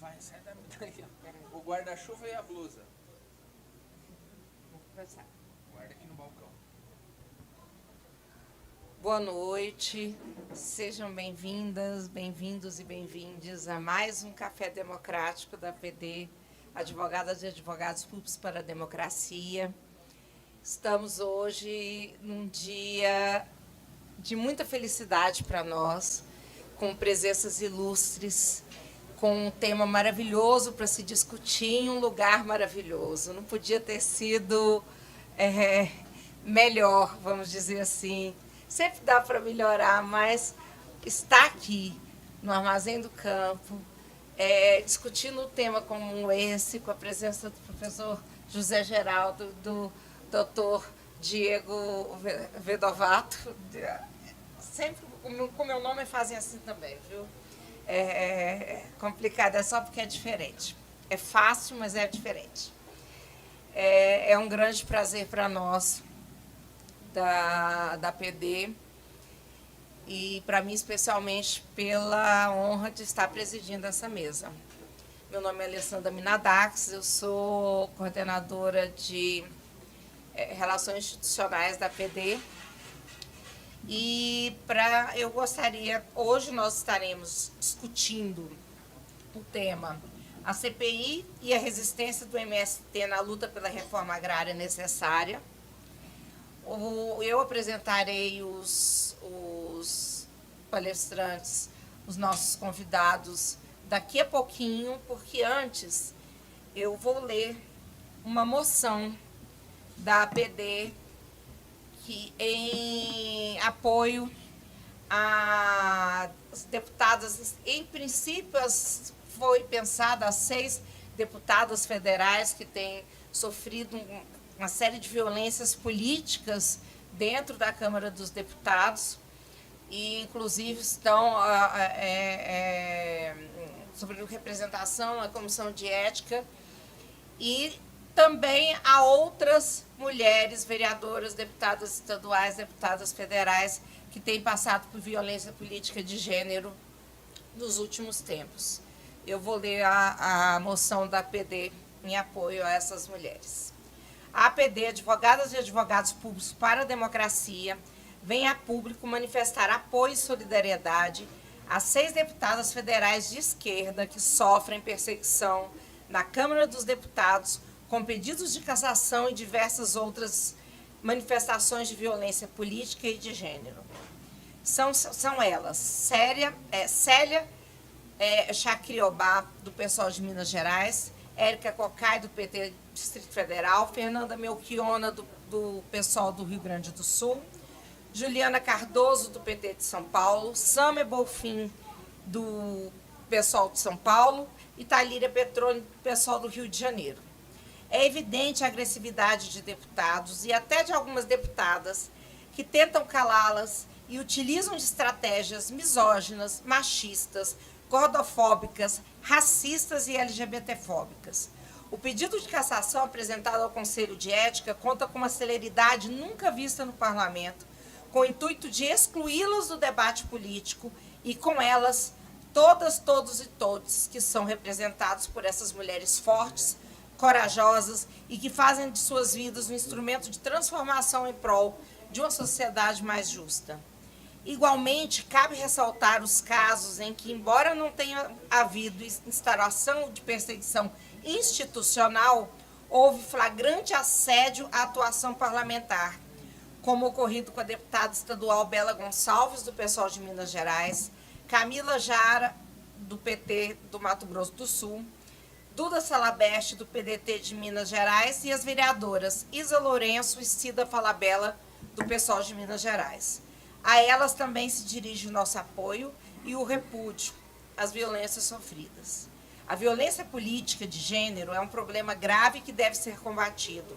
Vai, sai daí. O guarda-chuva e a blusa. Vou começar. Guarda aqui no balcão. Boa noite, sejam bem-vindas, bem-vindos e bem-vindes a mais um Café Democrático da PD, Advogadas e Advogados Públicos para a Democracia. Estamos hoje num dia de muita felicidade para nós, com presenças ilustres, com um tema maravilhoso para se discutir em um lugar maravilhoso. Não podia ter sido melhor, vamos dizer assim. Sempre dá para melhorar, mas estar aqui no Armazém do Campo, discutindo um tema como esse, com a presença do professor José Geraldo, do doutor Diego Vedovato, sempre com meu nome fazem assim também, viu? É complicado, é só porque é diferente. É fácil, mas é diferente. É um grande prazer para nós da PD e para mim especialmente pela honra de estar presidindo essa mesa. Meu nome é Alessandra Minadax, eu sou coordenadora de Relações Institucionais da PD e eu gostaria, hoje nós estaremos discutindo o tema a CPI e a resistência do MST na luta pela reforma agrária necessária. Eu apresentarei os palestrantes, os nossos convidados, daqui a pouquinho, porque antes eu vou ler uma moção da APD que, em apoio às deputadas, em princípio foi pensada as 6 deputadas federais que têm sofrido uma série de violências políticas dentro da Câmara dos Deputados e, inclusive, estão sobre representação na Comissão de Ética e também há outras mulheres vereadoras, deputadas estaduais, deputadas federais que têm passado por violência política de gênero nos últimos tempos. Eu vou ler a moção da APD em apoio a essas mulheres. A APD, Advogadas e Advogados Públicos para a Democracia, vem a público manifestar apoio e solidariedade às 6 deputadas federais de esquerda que sofrem perseguição na Câmara dos Deputados com pedidos de cassação e diversas outras manifestações de violência política e de gênero. São elas Célia Chacriobá, do PSOL de Minas Gerais, Érica Cocai, do PT Distrito Federal, Fernanda Melchiona, do PSOL do Rio Grande do Sul, Juliana Cardoso, do PT de São Paulo, Sâmia Bolfin, do PSOL de São Paulo, e Thalíria Petroni, do PSOL do Rio de Janeiro. É evidente a agressividade de deputados e até de algumas deputadas que tentam calá-las e utilizam de estratégias misóginas, machistas, gordofóbicas, racistas e LGBTfóbicas. O pedido de cassação apresentado ao Conselho de Ética conta com uma celeridade nunca vista no Parlamento, com o intuito de excluí-las do debate político e, com elas, todas, todos e todos que são representados por essas mulheres fortes, corajosas e que fazem de suas vidas um instrumento de transformação em prol de uma sociedade mais justa. Igualmente, cabe ressaltar os casos em que, embora não tenha havido instauração de perseguição institucional, houve flagrante assédio à atuação parlamentar, como ocorrido com a deputada estadual Bela Gonçalves, do PSOL de Minas Gerais, Camila Jara, do PT do Mato Grosso do Sul, Duda Salabeste, do PDT de Minas Gerais, e as vereadoras Isa Lourenço e Cida Falabella, do PSOL de Minas Gerais. A elas também se dirige o nosso apoio e o repúdio às violências sofridas. A violência política de gênero é um problema grave que deve ser combatido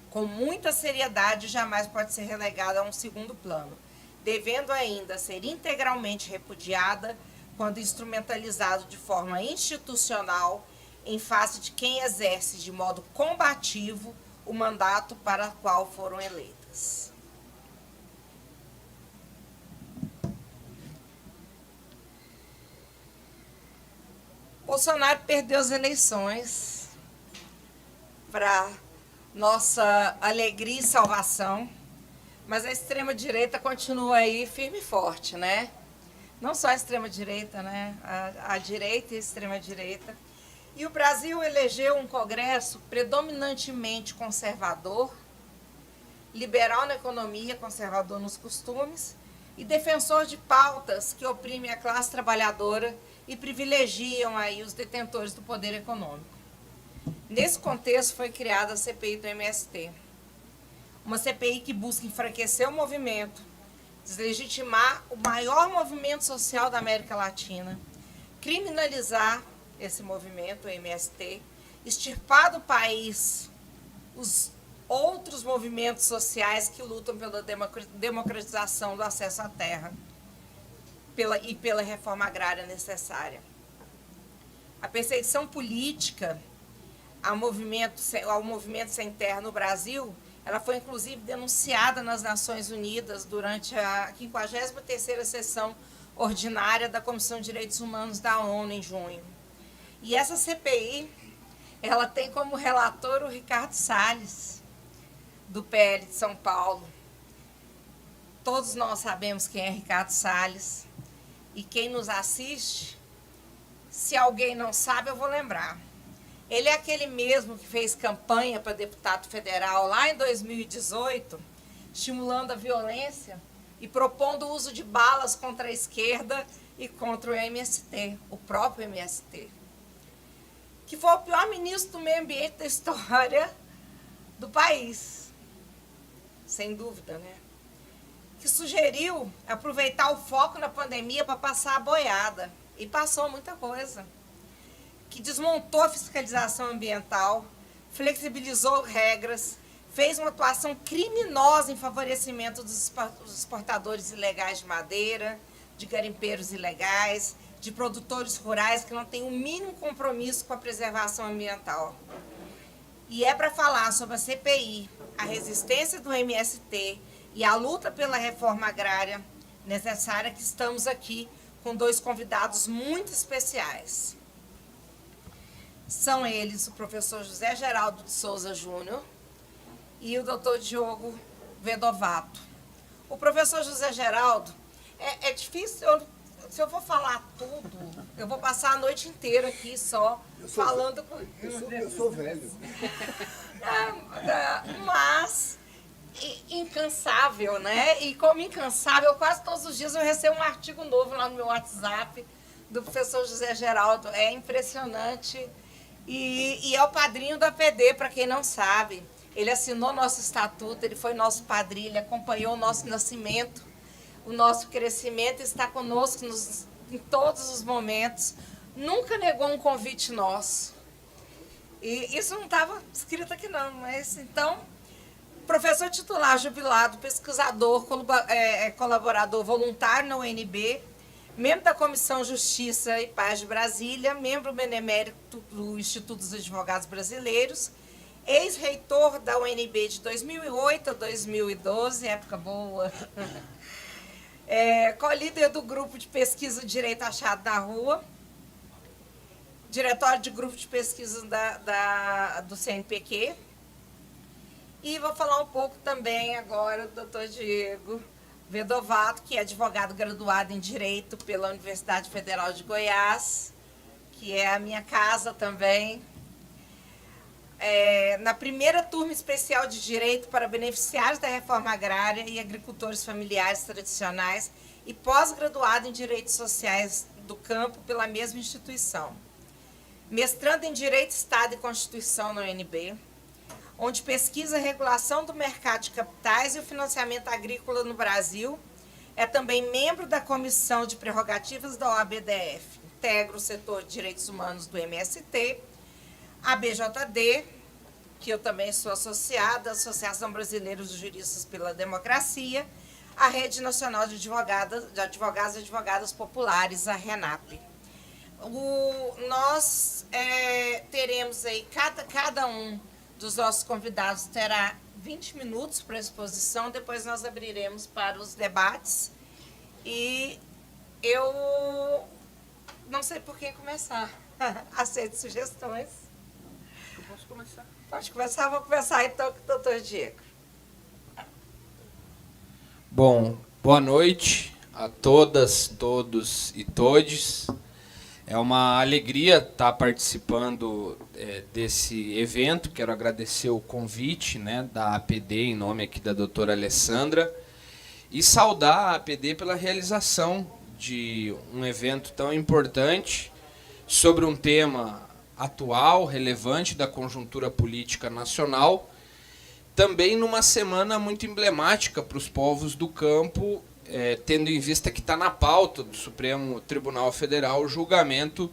com muita seriedade e jamais pode ser relegada a um segundo plano, devendo ainda ser integralmente repudiada quando instrumentalizado de forma institucional em face de quem exerce de modo combativo o mandato para o qual foram eleitas. Bolsonaro perdeu as eleições para nossa alegria e salvação, mas a extrema-direita continua aí firme e forte, né? Não só a extrema-direita, né? A direita e a extrema-direita. E o Brasil elegeu um Congresso predominantemente conservador, liberal na economia, conservador nos costumes, e defensor de pautas que oprimem a classe trabalhadora e privilegiam aí os detentores do poder econômico. Nesse contexto foi criada a CPI do MST, uma CPI que busca enfraquecer o movimento, deslegitimar o maior movimento social da América Latina, criminalizar esse movimento, o MST, extirpar do país os outros movimentos sociais que lutam pela democratização do acesso à terra e pela reforma agrária necessária. A perseguição política ao movimento sem terra no Brasil, ela foi inclusive denunciada nas Nações Unidas durante a 53ª sessão ordinária da Comissão de Direitos Humanos da ONU em junho. E essa CPI, ela tem como relator o Ricardo Salles, do PL de São Paulo. Todos nós sabemos quem é Ricardo Salles. E quem nos assiste, se alguém não sabe, eu vou lembrar. Ele é aquele mesmo que fez campanha para deputado federal lá em 2018, estimulando a violência e propondo o uso de balas contra a esquerda e contra o MST, o próprio MST. Que foi o pior ministro do meio ambiente da história do país. Sem dúvida, né? Que sugeriu aproveitar o foco na pandemia para passar a boiada. E passou muita coisa. Que desmontou a fiscalização ambiental, flexibilizou regras, fez uma atuação criminosa em favorecimento dos exportadores ilegais de madeira, de garimpeiros ilegais, de produtores rurais que não têm o mínimo compromisso com a preservação ambiental. E é para falar sobre a CPI, a resistência do MST e a luta pela reforma agrária necessária que estamos aqui com dois convidados muito especiais. São eles o professor José Geraldo de Souza Júnior e o doutor Diogo Vedovato. O professor José Geraldo, é difícil, se eu vou falar tudo, eu vou passar a noite inteira aqui só falando com... Eu sou velho. Mas incansável, né? E como incansável, quase todos os dias eu recebo um artigo novo lá no meu WhatsApp do professor José Geraldo. É impressionante. E é o padrinho da PD, para quem não sabe. Ele assinou nosso estatuto, ele foi nosso padrinho, ele acompanhou o nosso nascimento, o nosso crescimento, está conosco em todos os momentos. Nunca negou um convite nosso. E isso não estava escrito aqui não, mas então, professor titular jubilado, pesquisador, colaborador voluntário na UNB, membro da Comissão Justiça e Paz de Brasília, membro benemérito do Instituto dos Advogados Brasileiros, ex-reitor da UNB de 2008 a 2012, época boa, co-líder do grupo de pesquisa Direito Achado na Rua, diretório de grupo de pesquisa do CNPq. E vou falar um pouco também agora do doutor Diego Vedovato, que é advogado graduado em Direito pela Universidade Federal de Goiás, que é a minha casa também. Na primeira turma especial de Direito para beneficiários da reforma agrária e agricultores familiares tradicionais e pós-graduado em Direitos Sociais do Campo pela mesma instituição. Mestrando em Direito, Estado e Constituição na UNB, onde pesquisa a regulação do mercado de capitais e o financiamento agrícola no Brasil. É também membro da Comissão de Prerrogativas da OABDF, integra o setor de Direitos Humanos do MST, a BJD, que eu também sou associada, a Associação Brasileira dos Juristas pela Democracia, a Rede Nacional de Advogados e Advogadas Populares, a RENAP. Nós teremos aí, cada um dos nossos convidados terá 20 minutos para a exposição, depois nós abriremos para os debates. E eu não sei por que começar. Aceito sugestões. Eu posso começar? Pode começar, vou começar então com o doutor Diego. Bom, boa noite a todas, todos e todes. É uma alegria estar participando desse evento. Quero agradecer o convite, né, da APD, em nome aqui da doutora Alessandra, e saudar a APD pela realização de um evento tão importante sobre um tema atual, relevante da conjuntura política nacional, também numa semana muito emblemática para os povos do campo, tendo em vista que está na pauta do Supremo Tribunal Federal o julgamento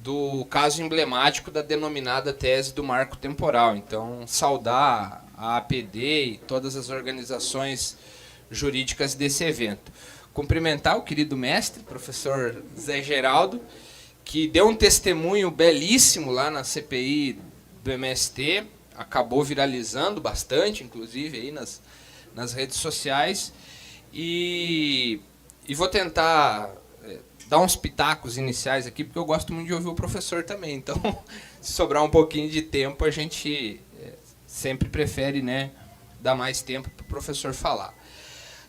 do caso emblemático da denominada tese do marco temporal. Então, saudar a APD e todas as organizações jurídicas desse evento. Cumprimentar o querido mestre, professor Zé Geraldo, que deu um testemunho belíssimo lá na CPI do MST, acabou viralizando bastante, inclusive, aí nas redes sociais. E vou tentar dar uns pitacos iniciais aqui, porque eu gosto muito de ouvir o professor também. Então, se sobrar um pouquinho de tempo, a gente sempre prefere, né, dar mais tempo para o professor falar.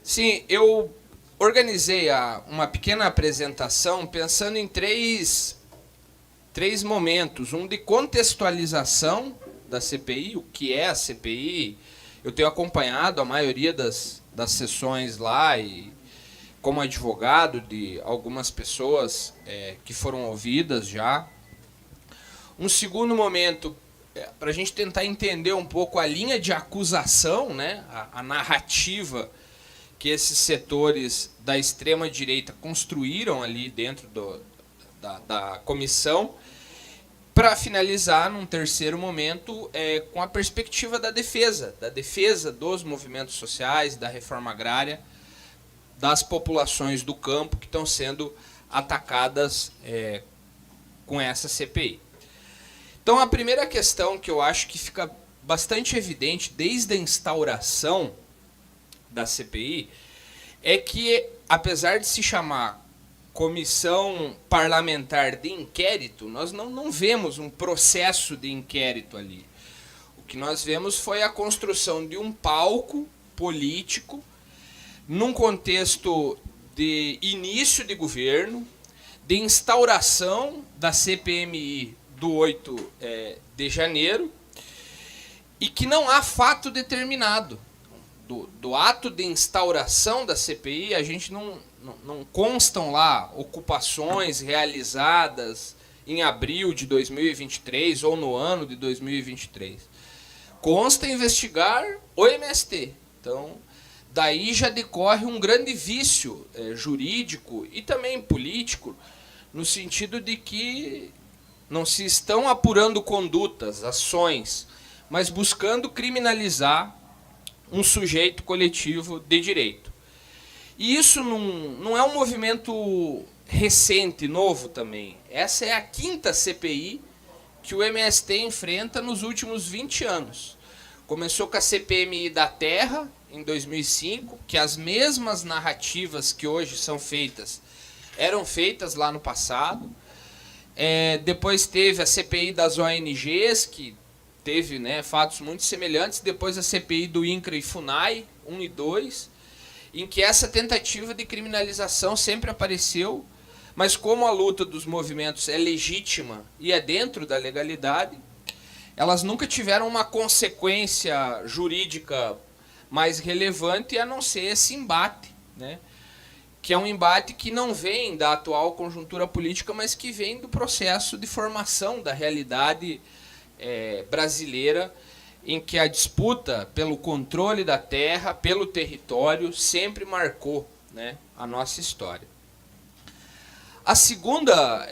Sim, eu organizei uma pequena apresentação pensando em três momentos. Um de contextualização da CPI, o que é a CPI. Eu tenho acompanhado a maioria das sessões lá e como advogado de algumas pessoas que foram ouvidas já. Um segundo momento, para a gente tentar entender um pouco a linha de acusação, né, a narrativa que esses setores da extrema-direita construíram ali dentro da comissão, para finalizar, num terceiro momento, com a perspectiva da defesa dos movimentos sociais, da reforma agrária, das populações do campo que estão sendo atacadas com essa CPI. Então, a primeira questão que eu acho que fica bastante evidente desde a instauração da CPI é que, apesar de se chamar Comissão Parlamentar de Inquérito, nós não vemos um processo de inquérito ali. O que nós vemos foi a construção de um palco político num contexto de início de governo, de instauração da CPMI do 8 de janeiro, e que não há fato determinado. Do ato de instauração da CPI, a gente não constam lá ocupações realizadas em abril de 2023 ou no ano de 2023. Consta investigar o MST. Então, daí já decorre um grande vício jurídico e também político, no sentido de que não se estão apurando condutas, ações, mas buscando criminalizar um sujeito coletivo de direito. E isso não é um movimento recente, novo também. Essa é a quinta CPI que o MST enfrenta nos últimos 20 anos. Começou com a CPMI da Terra, em 2005, que as mesmas narrativas que hoje são feitas, eram feitas lá no passado. Depois teve a CPI das ONGs, que teve, né, fatos muito semelhantes. Depois a CPI do INCRA e FUNAI, 1 e 2, em que essa tentativa de criminalização sempre apareceu, mas como a luta dos movimentos é legítima e é dentro da legalidade, elas nunca tiveram uma consequência jurídica mais relevante a não ser esse embate, né, que é um embate que não vem da atual conjuntura política, mas que vem do processo de formação da realidade brasileira, em que a disputa pelo controle da terra, pelo território, sempre marcou, né, a nossa história. A segunda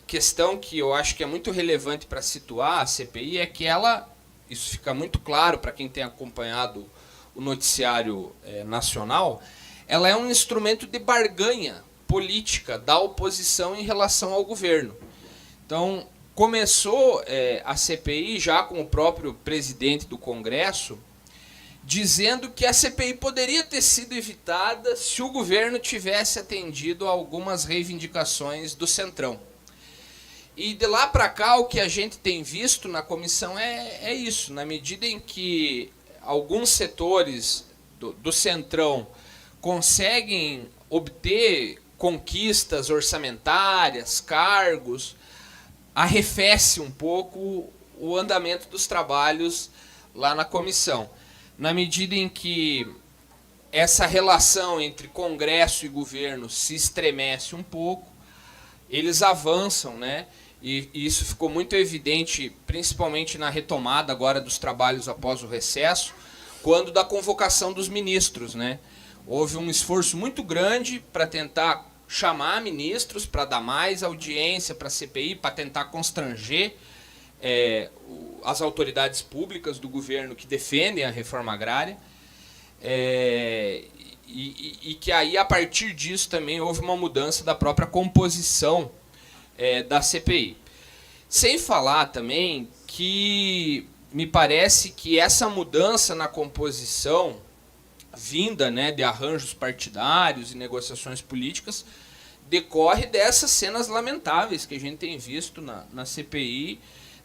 questão que eu acho que é muito relevante para situar a CPI é que isso fica muito claro para quem tem acompanhado o noticiário nacional, ela é um instrumento de barganha política da oposição em relação ao governo. Então, começou a CPI já com o próprio presidente do Congresso dizendo que a CPI poderia ter sido evitada se o governo tivesse atendido a algumas reivindicações do Centrão. E de lá para cá, o que a gente tem visto na comissão é isso. Na medida em que alguns setores do Centrão conseguem obter conquistas orçamentárias, cargos, arrefece um pouco o andamento dos trabalhos lá na comissão. Na medida em que essa relação entre Congresso e governo se estremece um pouco, eles avançam, né? E isso ficou muito evidente, principalmente na retomada agora dos trabalhos após o recesso, quando da convocação dos ministros, né? Houve um esforço muito grande para tentar chamar ministros, para dar mais audiência para a CPI, para tentar constranger as autoridades públicas do governo que defendem a reforma agrária. E que aí, a partir disso, também houve uma mudança da própria composição da CPI. Sem falar também que me parece que essa mudança na composição, vinda, né, de arranjos partidários e negociações políticas, decorre dessas cenas lamentáveis que a gente tem visto na CPI,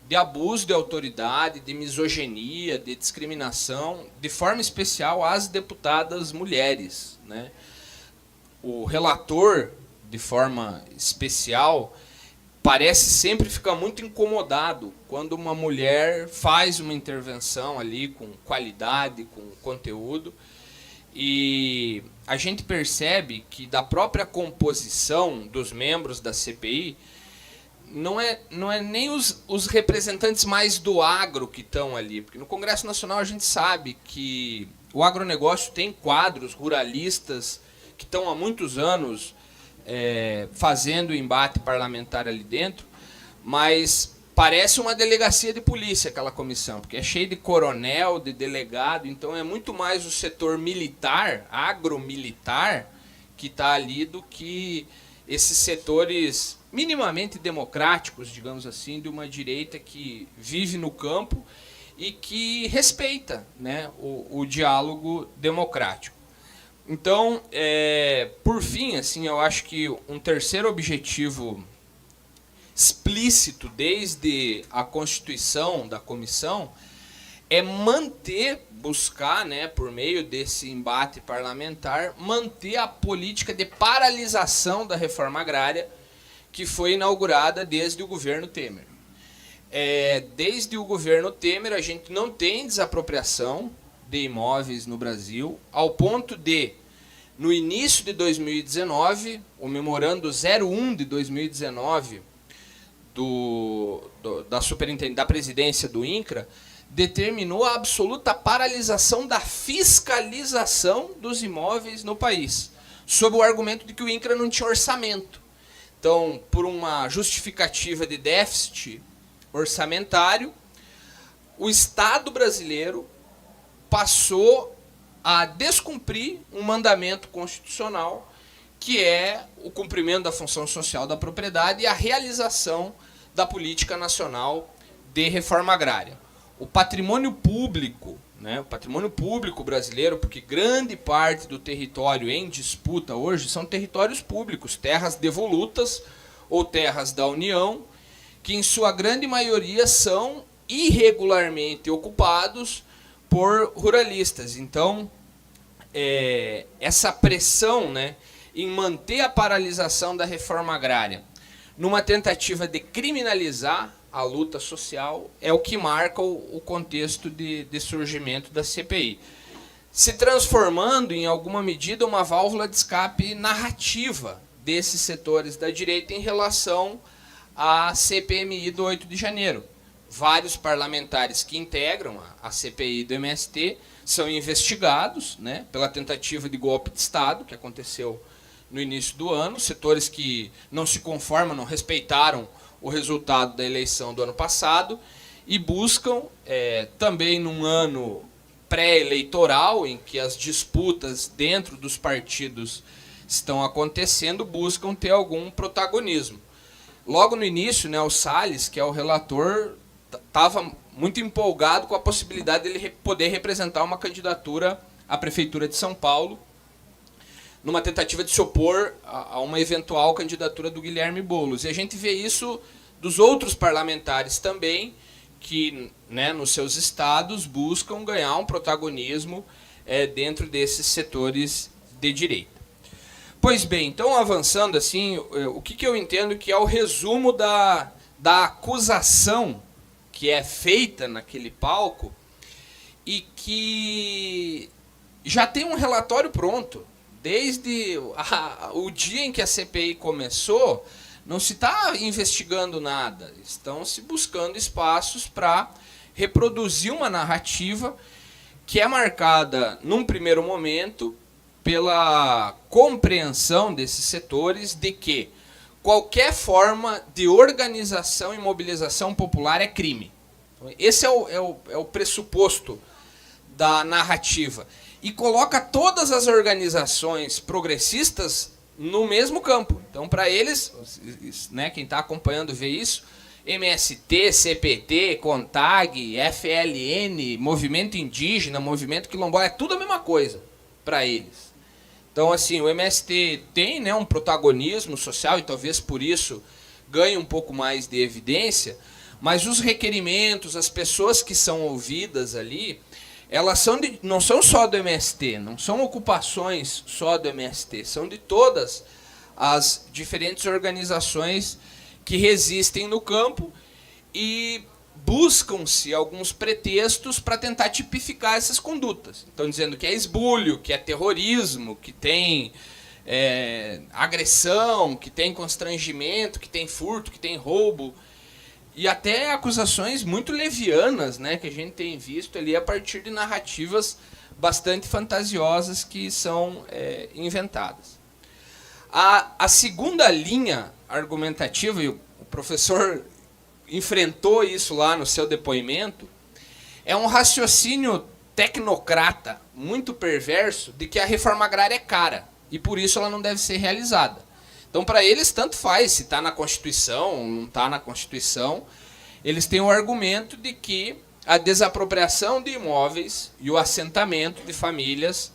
de abuso de autoridade, de misoginia, de discriminação, de forma especial às deputadas mulheres, né? O relator, de forma especial, parece sempre ficar muito incomodado quando uma mulher faz uma intervenção ali com qualidade, com conteúdo. E a gente percebe que da própria composição dos membros da CPI, não é nem os representantes mais do agro que estão ali, porque no Congresso Nacional a gente sabe que o agronegócio tem quadros ruralistas que estão há muitos anos fazendo o embate parlamentar ali dentro, mas parece uma delegacia de polícia aquela comissão, porque é cheio de coronel, de delegado, então é muito mais o setor militar, agromilitar, que está ali do que esses setores minimamente democráticos, digamos assim, de uma direita que vive no campo e que respeita, né, o diálogo democrático. Então, por fim, assim, eu acho que um terceiro objetivo explícito desde a constituição da comissão é buscar, né, por meio desse embate parlamentar, manter a política de paralisação da reforma agrária que foi inaugurada desde o governo Temer. Desde o governo Temer, a gente não tem desapropriação de imóveis no Brasil, ao ponto de, no início de 2019, o memorando 01 de 2019 da presidência do INCRA, determinou a absoluta paralisação da fiscalização dos imóveis no país, sob o argumento de que o INCRA não tinha orçamento. Então, por uma justificativa de déficit orçamentário, o Estado brasileiro passou a descumprir um mandamento constitucional, que é o cumprimento da função social da propriedade e a realização da política nacional de reforma agrária. O patrimônio público, né, o patrimônio público brasileiro, porque grande parte do território em disputa hoje são territórios públicos, terras devolutas ou terras da União, que em sua grande maioria são irregularmente ocupados por ruralistas. Então, essa pressão, né, em manter a paralisação da reforma agrária, numa tentativa de criminalizar a luta social, é o que marca o contexto de surgimento da CPI, se transformando, em alguma medida, uma válvula de escape narrativa desses setores da direita em relação à CPMI do 8 de janeiro. Vários parlamentares que integram a CPI do MST são investigados, né, pela tentativa de golpe de Estado, que aconteceu no início do ano, setores que não se conformam, não respeitaram o resultado da eleição do ano passado e buscam, também num ano pré-eleitoral, em que as disputas dentro dos partidos estão acontecendo, buscam ter algum protagonismo. Logo no início, né, o Salles, que é o relator, estava muito empolgado com a possibilidade de ele poder representar uma candidatura à Prefeitura de São Paulo, numa tentativa de se opor a uma eventual candidatura do Guilherme Boulos. E a gente vê isso dos outros parlamentares também, que, né, nos seus estados buscam ganhar um protagonismo dentro desses setores de direita. Pois bem, então avançando assim, o que eu entendo que é o resumo da acusação que é feita naquele palco e que já tem um relatório pronto. Desde o dia em que a CPI começou, não se está investigando nada, estão se buscando espaços para reproduzir uma narrativa que é marcada, num primeiro momento, pela compreensão desses setores de que qualquer forma de organização e mobilização popular é crime. Esse é o pressuposto da narrativa. E coloca todas as organizações progressistas no mesmo campo. Então, para eles, né, quem está acompanhando vê isso, MST, CPT, CONTAG, FLN, Movimento Indígena, Movimento Quilombola, é tudo a mesma coisa para eles. Então, assim, o MST tem, né, um protagonismo social e talvez por isso ganhe um pouco mais de evidência, mas os requerimentos, as pessoas que são ouvidas ali, elas não são só do MST, não são ocupações só do MST, são de todas as diferentes organizações que resistem no campo e buscam-se alguns pretextos para tentar tipificar essas condutas. Então, dizendo que é esbulho, que é terrorismo, que tem agressão, que tem constrangimento, que tem furto, que tem roubo. E até acusações muito levianas, né, que a gente tem visto ali a partir de narrativas bastante fantasiosas que são inventadas. A segunda linha argumentativa, e o professor enfrentou isso lá no seu depoimento, é um raciocínio tecnocrata muito perverso de que a reforma agrária é cara e por isso ela não deve ser realizada. Então, para eles, tanto faz se está na Constituição ou não está na Constituição, eles têm o argumento de que a desapropriação de imóveis e o assentamento de famílias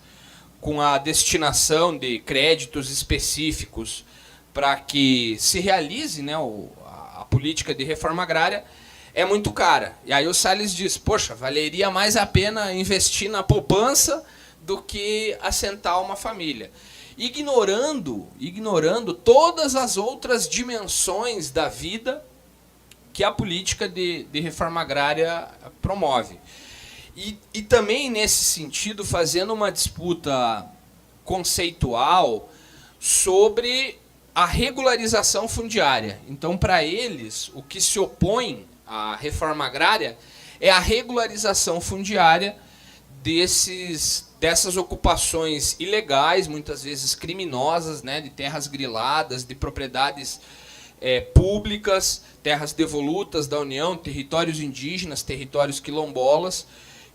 com a destinação de créditos específicos para que se realize, né, a política de reforma agrária é muito cara. E aí o Salles diz, poxa, valeria mais a pena investir na poupança do que assentar uma família. Ignorando todas as outras dimensões da vida que a política de reforma agrária promove. E também, nesse sentido, fazendo uma disputa conceitual sobre a regularização fundiária. Então, para eles, o que se opõe à reforma agrária é a regularização fundiária dessas ocupações ilegais, muitas vezes criminosas, né, de terras griladas, de propriedades públicas, terras devolutas da União, territórios indígenas, territórios quilombolas,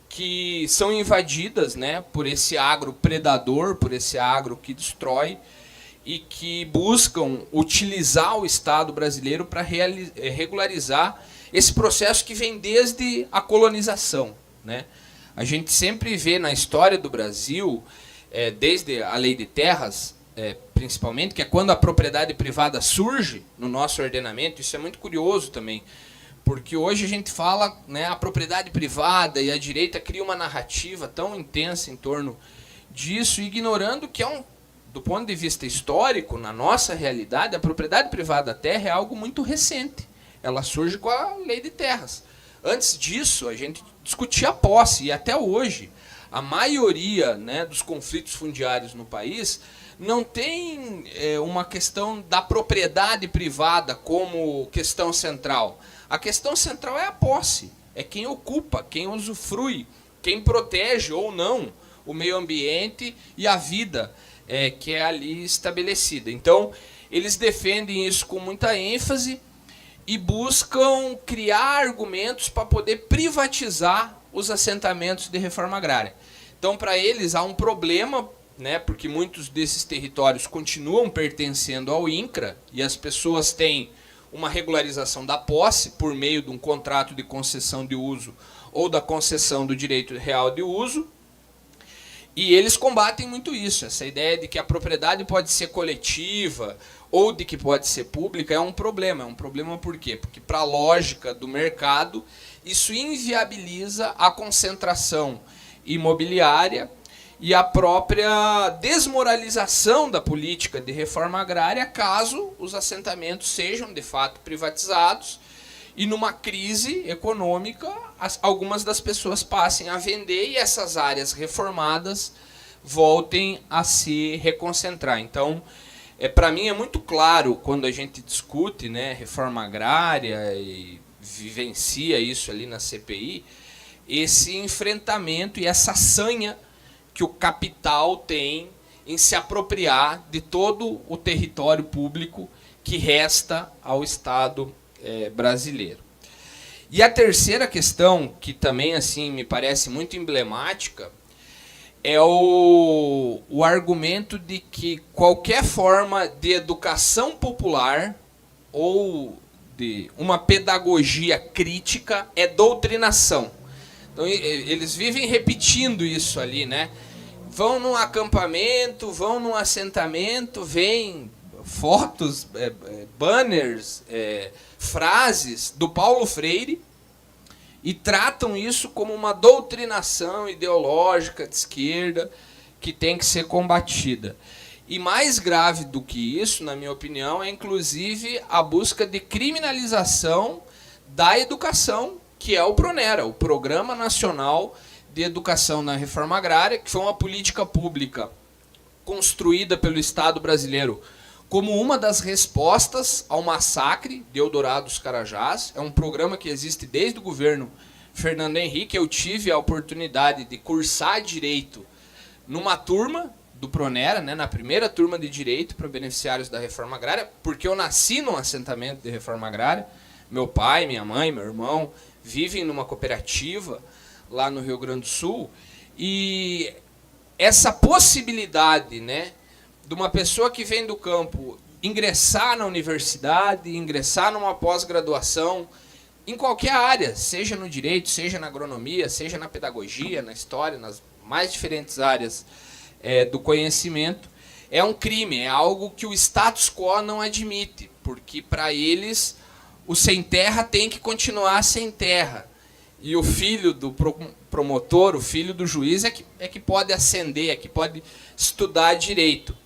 que são invadidas, né, por esse agro predador, por esse agro que destrói, e que buscam utilizar o Estado brasileiro para regularizar esse processo que vem desde a colonização, né? A gente sempre vê na história do Brasil, desde a Lei de Terras, principalmente, que é quando a propriedade privada surge no nosso ordenamento. Isso é muito curioso também, porque hoje a gente fala, né, a propriedade privada e a direita cria uma narrativa tão intensa em torno disso, ignorando que do ponto de vista histórico, na nossa realidade, a propriedade privada da terra é algo muito recente. Ela surge com a Lei de Terras. Antes disso, a gente discutia a posse, e até hoje, a maioria, né, dos conflitos fundiários no país não tem uma questão da propriedade privada como questão central. A questão central é a posse, é quem ocupa, quem usufrui, quem protege ou não o meio ambiente e a vida que é ali estabelecida. Então, eles defendem isso com muita ênfase e buscam criar argumentos para poder privatizar os assentamentos de reforma agrária. Então, para eles, há um problema, né, porque muitos desses territórios continuam pertencendo ao INCRA e as pessoas têm uma regularização da posse por meio de um contrato de concessão de uso ou da concessão do direito real de uso. E eles combatem muito isso, essa ideia de que a propriedade pode ser coletiva ou de que pode ser pública é um problema. É um problema por quê? Porque para a lógica do mercado, isso inviabiliza a concentração imobiliária e a própria desmoralização da política de reforma agrária caso os assentamentos sejam de fato privatizados e numa crise econômica algumas das pessoas passem a vender e essas áreas reformadas voltem a se reconcentrar. Então, para mim é muito claro quando a gente discute, né, reforma agrária e vivencia isso ali na CPI, esse enfrentamento e essa sanha que o capital tem em se apropriar de todo o território público que resta ao Estado brasileiro. E a terceira questão, que também assim me parece muito emblemática, é o argumento de que qualquer forma de educação popular ou de uma pedagogia crítica é doutrinação. Então, eles vivem repetindo isso ali, né? Vão num acampamento, vão num assentamento, vêm fotos, banners, frases do Paulo Freire e tratam isso como uma doutrinação ideológica de esquerda que tem que ser combatida. E mais grave do que isso, na minha opinião, é inclusive a busca de criminalização da educação, que é o PRONERA, o Programa Nacional de Educação na Reforma Agrária, que foi uma política pública construída pelo Estado brasileiro como uma das respostas ao massacre de Eldorado dos Carajás. É um programa que existe desde o governo Fernando Henrique. Eu tive a oportunidade de cursar Direito numa turma do PRONERA, né, na primeira turma de Direito para beneficiários da Reforma Agrária, porque eu nasci num assentamento de Reforma Agrária. Meu pai, minha mãe, meu irmão vivem numa cooperativa lá no Rio Grande do Sul. E essa possibilidade, né, de uma pessoa que vem do campo ingressar na universidade, ingressar numa pós-graduação, em qualquer área, seja no direito, seja na agronomia, seja na pedagogia, na história, nas mais diferentes áreas do conhecimento, é um crime, é algo que o status quo não admite, porque para eles o sem terra tem que continuar sem terra. E o filho do promotor, o filho do juiz é que pode ascender, é que pode estudar direito.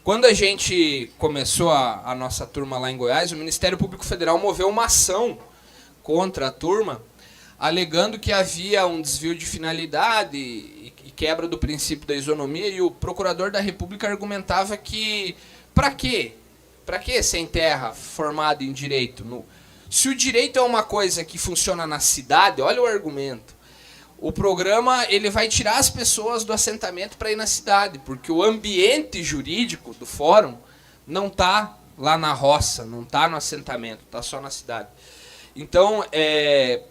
Quando a gente começou a nossa turma lá em Goiás, o Ministério Público Federal moveu uma ação contra a turma, alegando que havia um desvio de finalidade e quebra do princípio da isonomia, e o procurador da República argumentava que para quê? Para que sem terra formado em direito? Se o direito é uma coisa que funciona na cidade, olha o argumento. O programa ele vai tirar as pessoas do assentamento para ir na cidade, porque o ambiente jurídico do fórum não está lá na roça, não está no assentamento, está só na cidade. Então,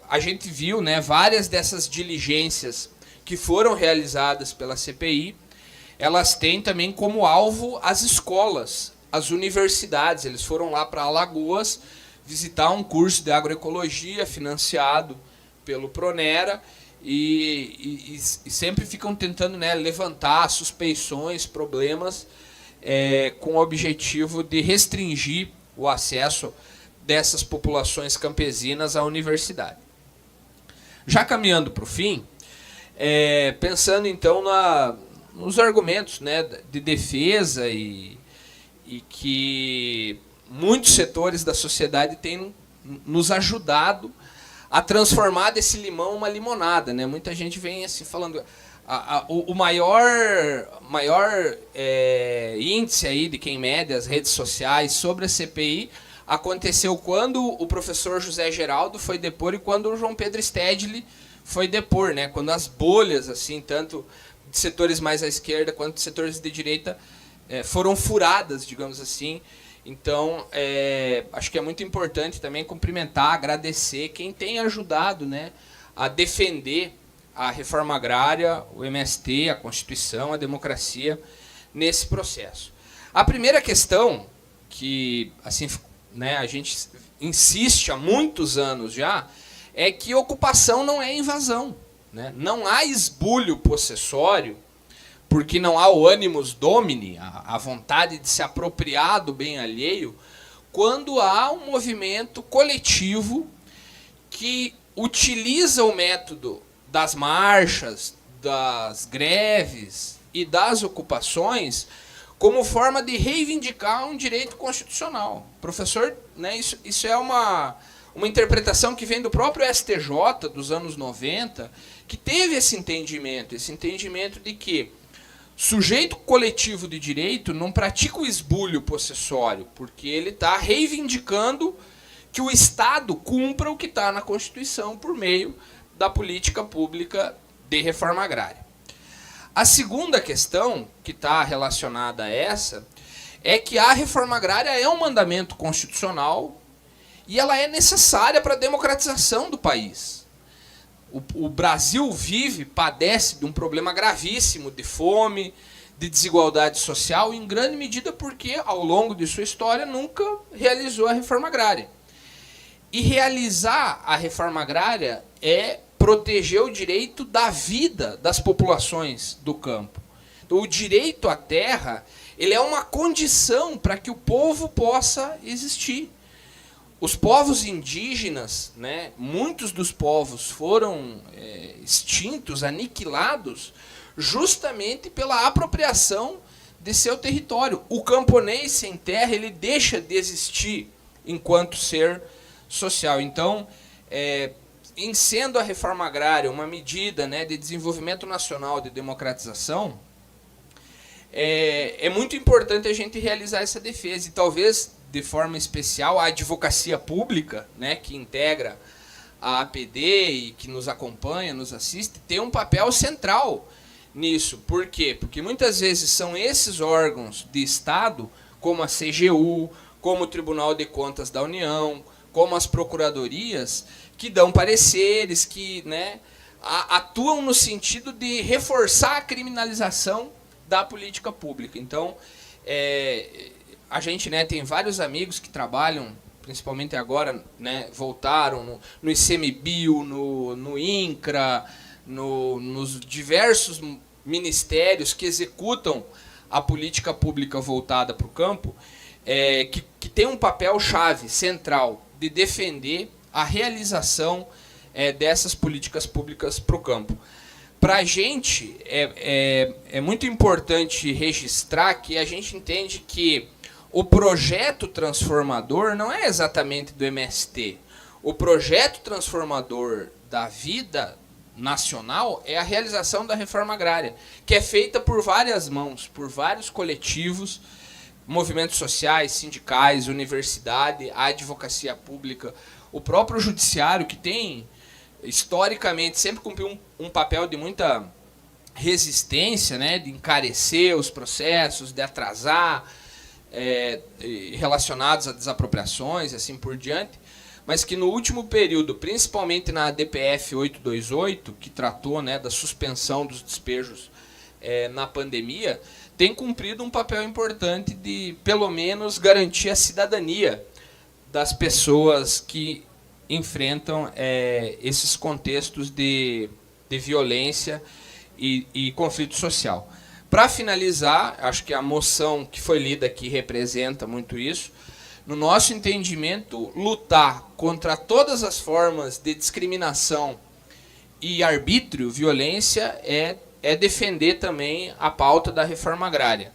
a gente viu, né, várias dessas diligências que foram realizadas pela CPI, elas têm também como alvo as escolas, as universidades. Eles foram lá para Alagoas visitar um curso de agroecologia financiado pelo PRONERA, e sempre ficam tentando, né, levantar suspeições, problemas, com o objetivo de restringir o acesso dessas populações campesinas à universidade. Já caminhando para o fim, pensando então nos argumentos, né, de defesa e que muitos setores da sociedade têm nos ajudado a transformar desse limão uma limonada, né? Muita gente vem assim falando o maior índice aí de quem mede as redes sociais sobre a CPI aconteceu quando o professor José Geraldo foi depor e quando o João Pedro Stedley foi depor, né? Quando as bolhas, assim, tanto de setores mais à esquerda quanto de setores de direita, foram furadas, digamos assim. Então, acho que é muito importante também cumprimentar, agradecer quem tem ajudado, né, a defender a reforma agrária, o MST, a Constituição, a democracia nesse processo. A primeira questão que assim, né, a gente insiste há muitos anos já é que ocupação não é invasão, né? Não há esbulho possessório porque não há o animus domini, a vontade de se apropriar do bem alheio, quando há um movimento coletivo que utiliza o método das marchas, das greves e das ocupações como forma de reivindicar um direito constitucional. Professor, né, isso é uma interpretação que vem do próprio STJ dos anos 90, que teve esse entendimento de que sujeito coletivo de direito não pratica o esbulho possessório, porque ele está reivindicando que o Estado cumpra o que está na Constituição por meio da política pública de reforma agrária. A segunda questão, que está relacionada a essa, é que a reforma agrária é um mandamento constitucional e ela é necessária para a democratização do país. O Brasil padece de um problema gravíssimo de fome, de desigualdade social, em grande medida porque, ao longo de sua história, nunca realizou a reforma agrária. E realizar a reforma agrária é proteger o direito da vida das populações do campo. Então, o direito à terra, ele é uma condição para que o povo possa existir. Os povos indígenas, né, muitos dos povos foram extintos, aniquilados, justamente pela apropriação de seu território. O camponês sem terra, ele deixa de existir enquanto ser social. Então, em sendo a reforma agrária uma medida, né, de desenvolvimento nacional, de democratização, é muito importante a gente realizar essa defesa. E talvez, de forma especial, a advocacia pública, né, que integra a APD e que nos acompanha, nos assiste, tem um papel central nisso. Por quê? Porque muitas vezes são esses órgãos de Estado, como a CGU, como o Tribunal de Contas da União, como as procuradorias, que dão pareceres, que, né, atuam no sentido de reforçar a criminalização da política pública. Então, a gente, né, tem vários amigos que trabalham, principalmente agora, né, voltaram no ICMBio, no INCRA, nos diversos ministérios que executam a política pública voltada para o campo, que tem um papel chave, central, de defender a realização dessas políticas públicas para o campo. Para a gente, é muito importante registrar que a gente entende que o projeto transformador não é exatamente do MST. O projeto transformador da vida nacional é a realização da reforma agrária, que é feita por várias mãos, por vários coletivos, movimentos sociais, sindicais, universidade, a advocacia pública, o próprio judiciário, que tem, historicamente, sempre cumpriu um papel de muita resistência, né, de encarecer os processos, de atrasar, relacionados a desapropriações e assim por diante, mas que no último período, principalmente na DPF 828, que tratou, né, da suspensão dos despejos na pandemia, tem cumprido um papel importante de, pelo menos, garantir a cidadania das pessoas que enfrentam esses contextos de violência e conflito social. Para finalizar, acho que a moção que foi lida aqui representa muito isso. No nosso entendimento, lutar contra todas as formas de discriminação e arbítrio, violência, é defender também a pauta da reforma agrária.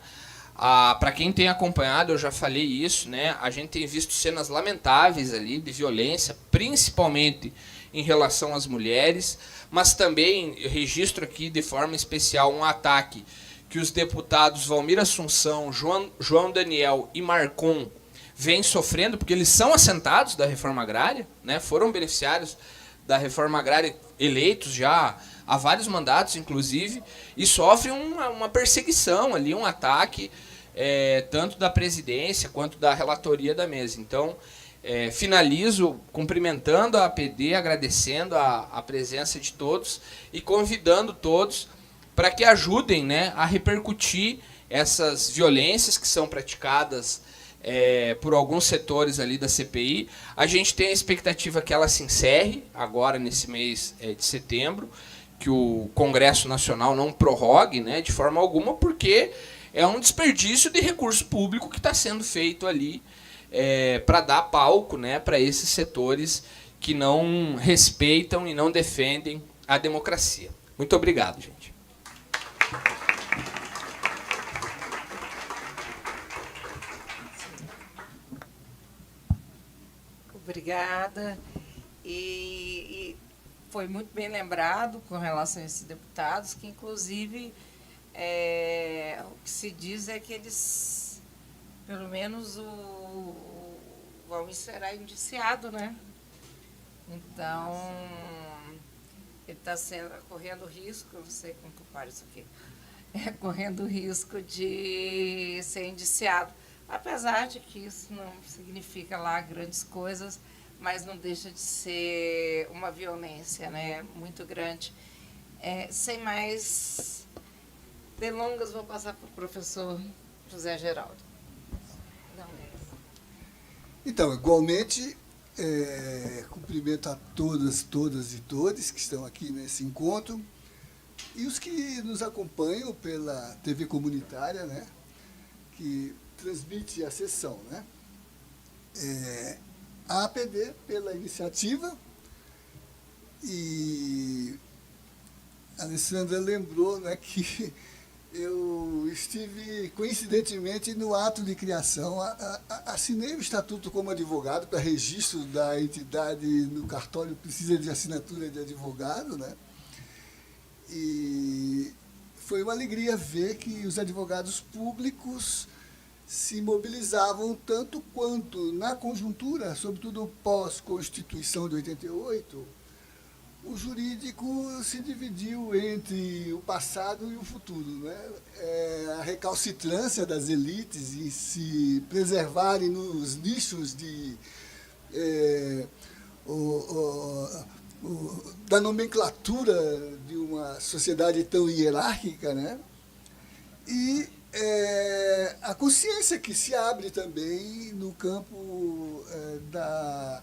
Para quem tem acompanhado, eu já falei isso, né? A gente tem visto cenas lamentáveis ali de violência, principalmente em relação às mulheres, mas também eu registro aqui de forma especial um ataque que os deputados Valmir Assunção, João Daniel e Marcon vêm sofrendo, porque eles são assentados da reforma agrária, né? Foram beneficiários da reforma agrária, eleitos já há vários mandatos, inclusive, e sofrem uma perseguição ali, um ataque, tanto da presidência quanto da relatoria da mesa. Então, finalizo cumprimentando a APD, agradecendo a presença de todos e convidando todos para que ajudem, né, a repercutir essas violências que são praticadas por alguns setores ali da CPI. A gente tem a expectativa que ela se encerre agora nesse mês de setembro, que o Congresso Nacional não prorrogue, né, de forma alguma, porque é um desperdício de recurso público que está sendo feito ali para dar palco, né, para esses setores que não respeitam e não defendem a democracia. Muito obrigado, gente. Obrigada. E foi muito bem lembrado com relação a esses deputados, que inclusive o que se diz é que eles, pelo menos o Valmir será indiciado, né? Então, ele está correndo risco, eu não sei como que eu paro isso aqui, correndo risco de ser indiciado. Apesar de que isso não significa lá grandes coisas, mas não deixa de ser uma violência, né, muito grande. Sem mais delongas, vou passar para o professor José Geraldo. Então, igualmente, cumprimento a todas e todos que estão aqui nesse encontro e os que nos acompanham pela TV comunitária, né, que transmite a sessão, né? A APD pela iniciativa, e a Alessandra lembrou, né, que eu estive, coincidentemente, no ato de criação, assinei o estatuto como advogado para registro da entidade no cartório, precisa de assinatura de advogado, né? E foi uma alegria ver que os advogados públicos se mobilizavam tanto quanto na conjuntura, sobretudo pós-Constituição de 88, o jurídico se dividiu entre o passado e o futuro, né? A recalcitrância das elites em se preservarem nos nichos da nomenclatura de uma sociedade tão hierárquica, né? E a consciência que se abre também no campo da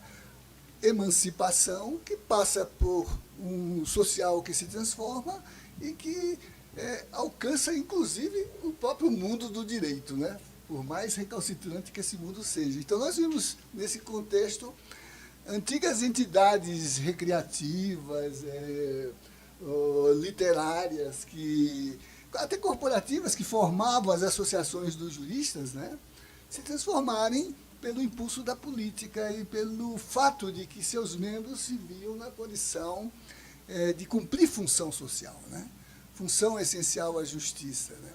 emancipação, que passa por um social que se transforma e que alcança, inclusive, o próprio mundo do direito, né? Por mais recalcitrante que esse mundo seja. Então, nós vimos, nesse contexto, antigas entidades recreativas, literárias, até corporativas, que formavam as associações dos juristas, né, se transformarem pelo impulso da política e pelo fato de que seus membros se viam na condição de cumprir função social, né, função essencial à justiça, né.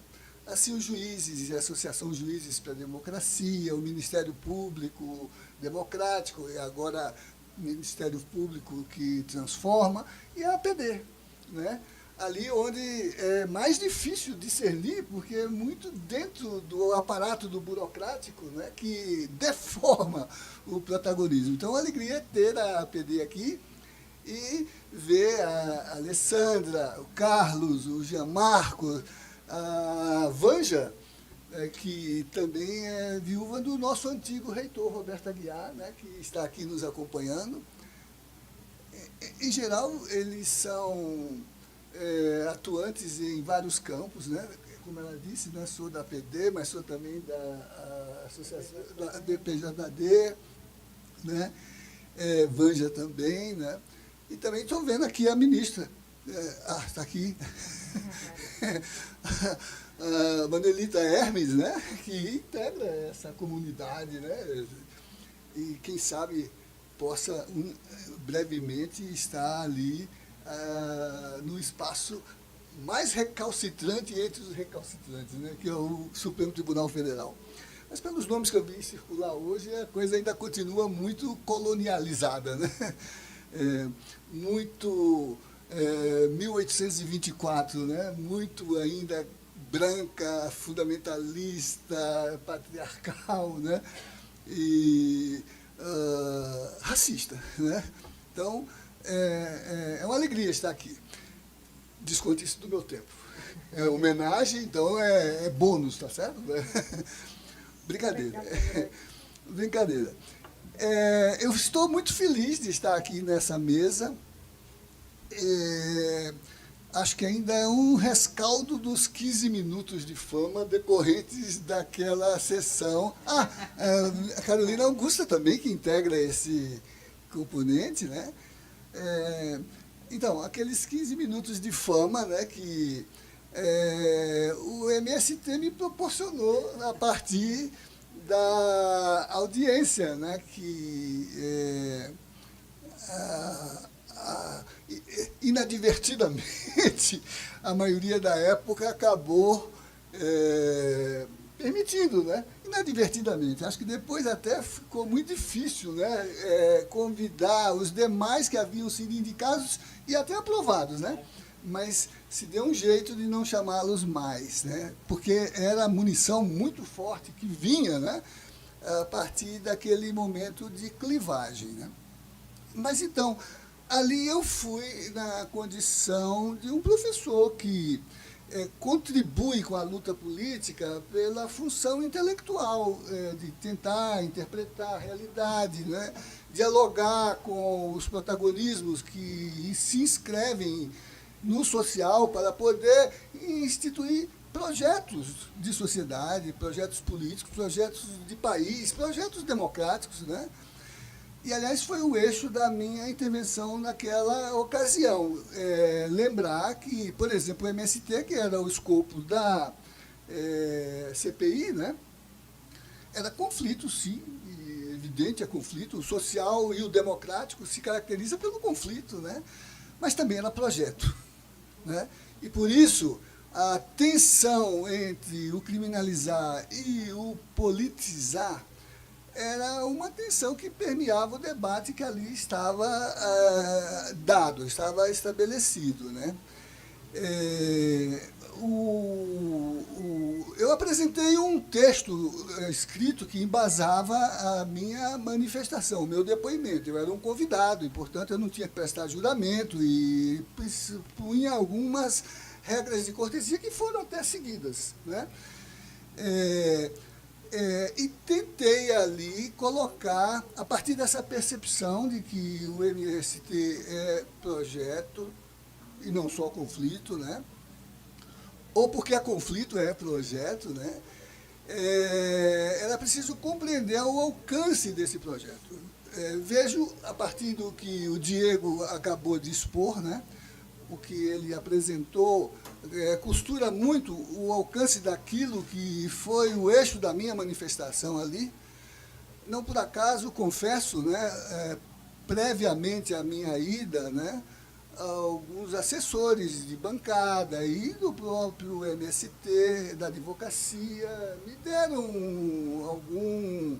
Assim, os juízes, a Associação Juízes para a Democracia, o Ministério Público Democrático, e agora o Ministério Público que transforma, e a APD, né? Ali onde é mais difícil discernir, porque é muito dentro do aparato do burocrático, né, que deforma o protagonismo. Então, a alegria é ter a APD aqui e ver a Alessandra, o Carlos, o Gianmarco, a Vanja, que também é viúva do nosso antigo reitor, Roberto Aguiar, né, que está aqui nos acompanhando. Em geral, eles são atuantes em vários campos, né? Como ela disse, né, sou da APD, mas sou também da Associação da DPJD, né? Vanja também, né? E também estou vendo aqui a ministra, está aqui, a Manelita Hermes, né, que integra essa comunidade, né, e quem sabe possa brevemente estar ali no espaço mais recalcitrante entre os recalcitrantes, né, que é o Supremo Tribunal Federal. Mas pelos nomes que eu vi circular hoje, a coisa ainda continua muito colonializada, né, muito 1824, né, muito ainda branca, fundamentalista, patriarcal, né, e racista, né? Então, é uma alegria estar aqui. Desconte isso do meu tempo. É homenagem, então é bônus, tá certo? Brincadeira. Brincadeira. Eu estou muito feliz de estar aqui nessa mesa. acho que ainda é um rescaldo dos 15 minutos de fama decorrentes daquela sessão. A Carolina Augusta também, que integra esse componente, né? Então, aqueles 15 minutos de fama, né, que o MST me proporcionou a partir da audiência, né, que inadvertidamente a maioria da época acabou permitindo, né? Inadvertidamente. Acho que depois até ficou muito difícil, né, convidar os demais que haviam sido indicados e até aprovados, né? Mas se deu um jeito de não chamá-los mais, né? Porque era munição muito forte que vinha, né, a partir daquele momento de clivagem, né? Mas então, ali eu fui na condição de um professor que contribui com a luta política pela função intelectual, de tentar interpretar a realidade, né? Dialogar com os protagonismos que se inscrevem no social para poder instituir projetos de sociedade, projetos políticos, projetos de país, projetos democráticos, né? E, aliás, foi o eixo da minha intervenção naquela ocasião. Lembrar que, por exemplo, o MST, que era o escopo da CPI, né, era conflito, sim, evidente é conflito. O social e o democrático se caracteriza pelo conflito, né, mas também era projeto, né? E, por isso, a tensão entre o criminalizar e o politizar era uma tensão que permeava o debate que ali estava dado, estava estabelecido, né? Eu apresentei um texto escrito que embasava a minha manifestação, o meu depoimento. Eu era um convidado e, portanto, eu não tinha que prestar juramento e punha algumas regras de cortesia que foram até seguidas, né? E tentei ali colocar, a partir dessa percepção de que o MST é projeto e não só conflito, né? Ou porque a conflito é projeto, né? Era preciso compreender o alcance desse projeto. Vejo, a partir do que o Diego acabou de expor, né, o que ele apresentou, costura muito o alcance daquilo que foi o eixo da minha manifestação ali. Não por acaso, confesso, né, previamente à minha ida, né, alguns assessores de bancada e do próprio MST, da advocacia, me deram algum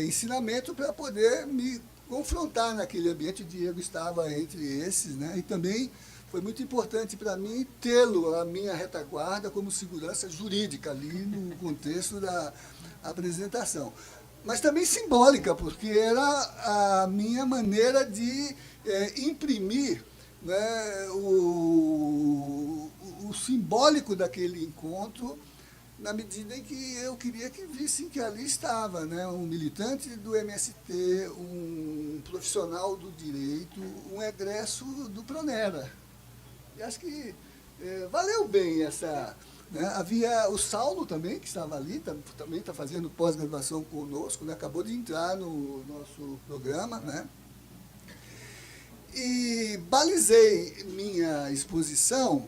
ensinamento para poder me confrontar naquele ambiente. O Diego estava entre esses, né, e também foi muito importante para mim tê-lo à minha retaguarda como segurança jurídica ali no contexto da apresentação. Mas também simbólica, porque era a minha maneira de imprimir, né, o simbólico daquele encontro, na medida em que eu queria que vissem que ali estava, né, um militante do MST, um profissional do direito, um egresso do Pronera. E acho que valeu bem essa... Né? Havia o Saulo também, que estava ali, também está fazendo pós-graduação conosco, né? Acabou de entrar no nosso programa, né? E balizei minha exposição.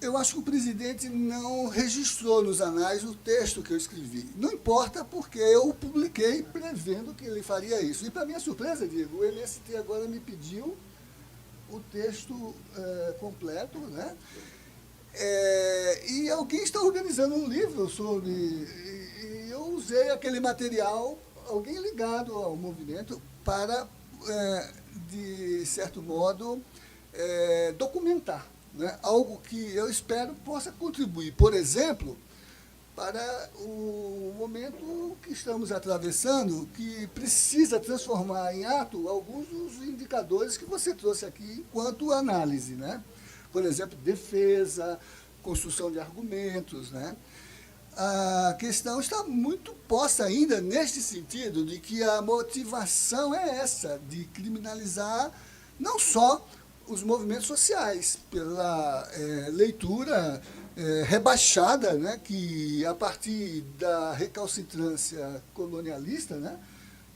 Eu acho que o presidente não registrou nos anais o texto que eu escrevi. Não importa, porque eu publiquei prevendo que ele faria isso. E, para minha surpresa, Diego, o MST agora me pediu o texto completo, né? E alguém está organizando um livro sobre... E eu usei aquele material, alguém ligado ao movimento, para, de certo modo, documentar, né? Algo que eu espero possa contribuir, por exemplo, para o momento que estamos atravessando, que precisa transformar em ato alguns dos indicadores que você trouxe aqui enquanto análise, né? Por exemplo, defesa, construção de argumentos, né? A questão está muito posta ainda neste sentido de que a motivação é essa, de criminalizar não só os movimentos sociais, pela leitura rebaixada, né, que a partir da recalcitrância colonialista, né,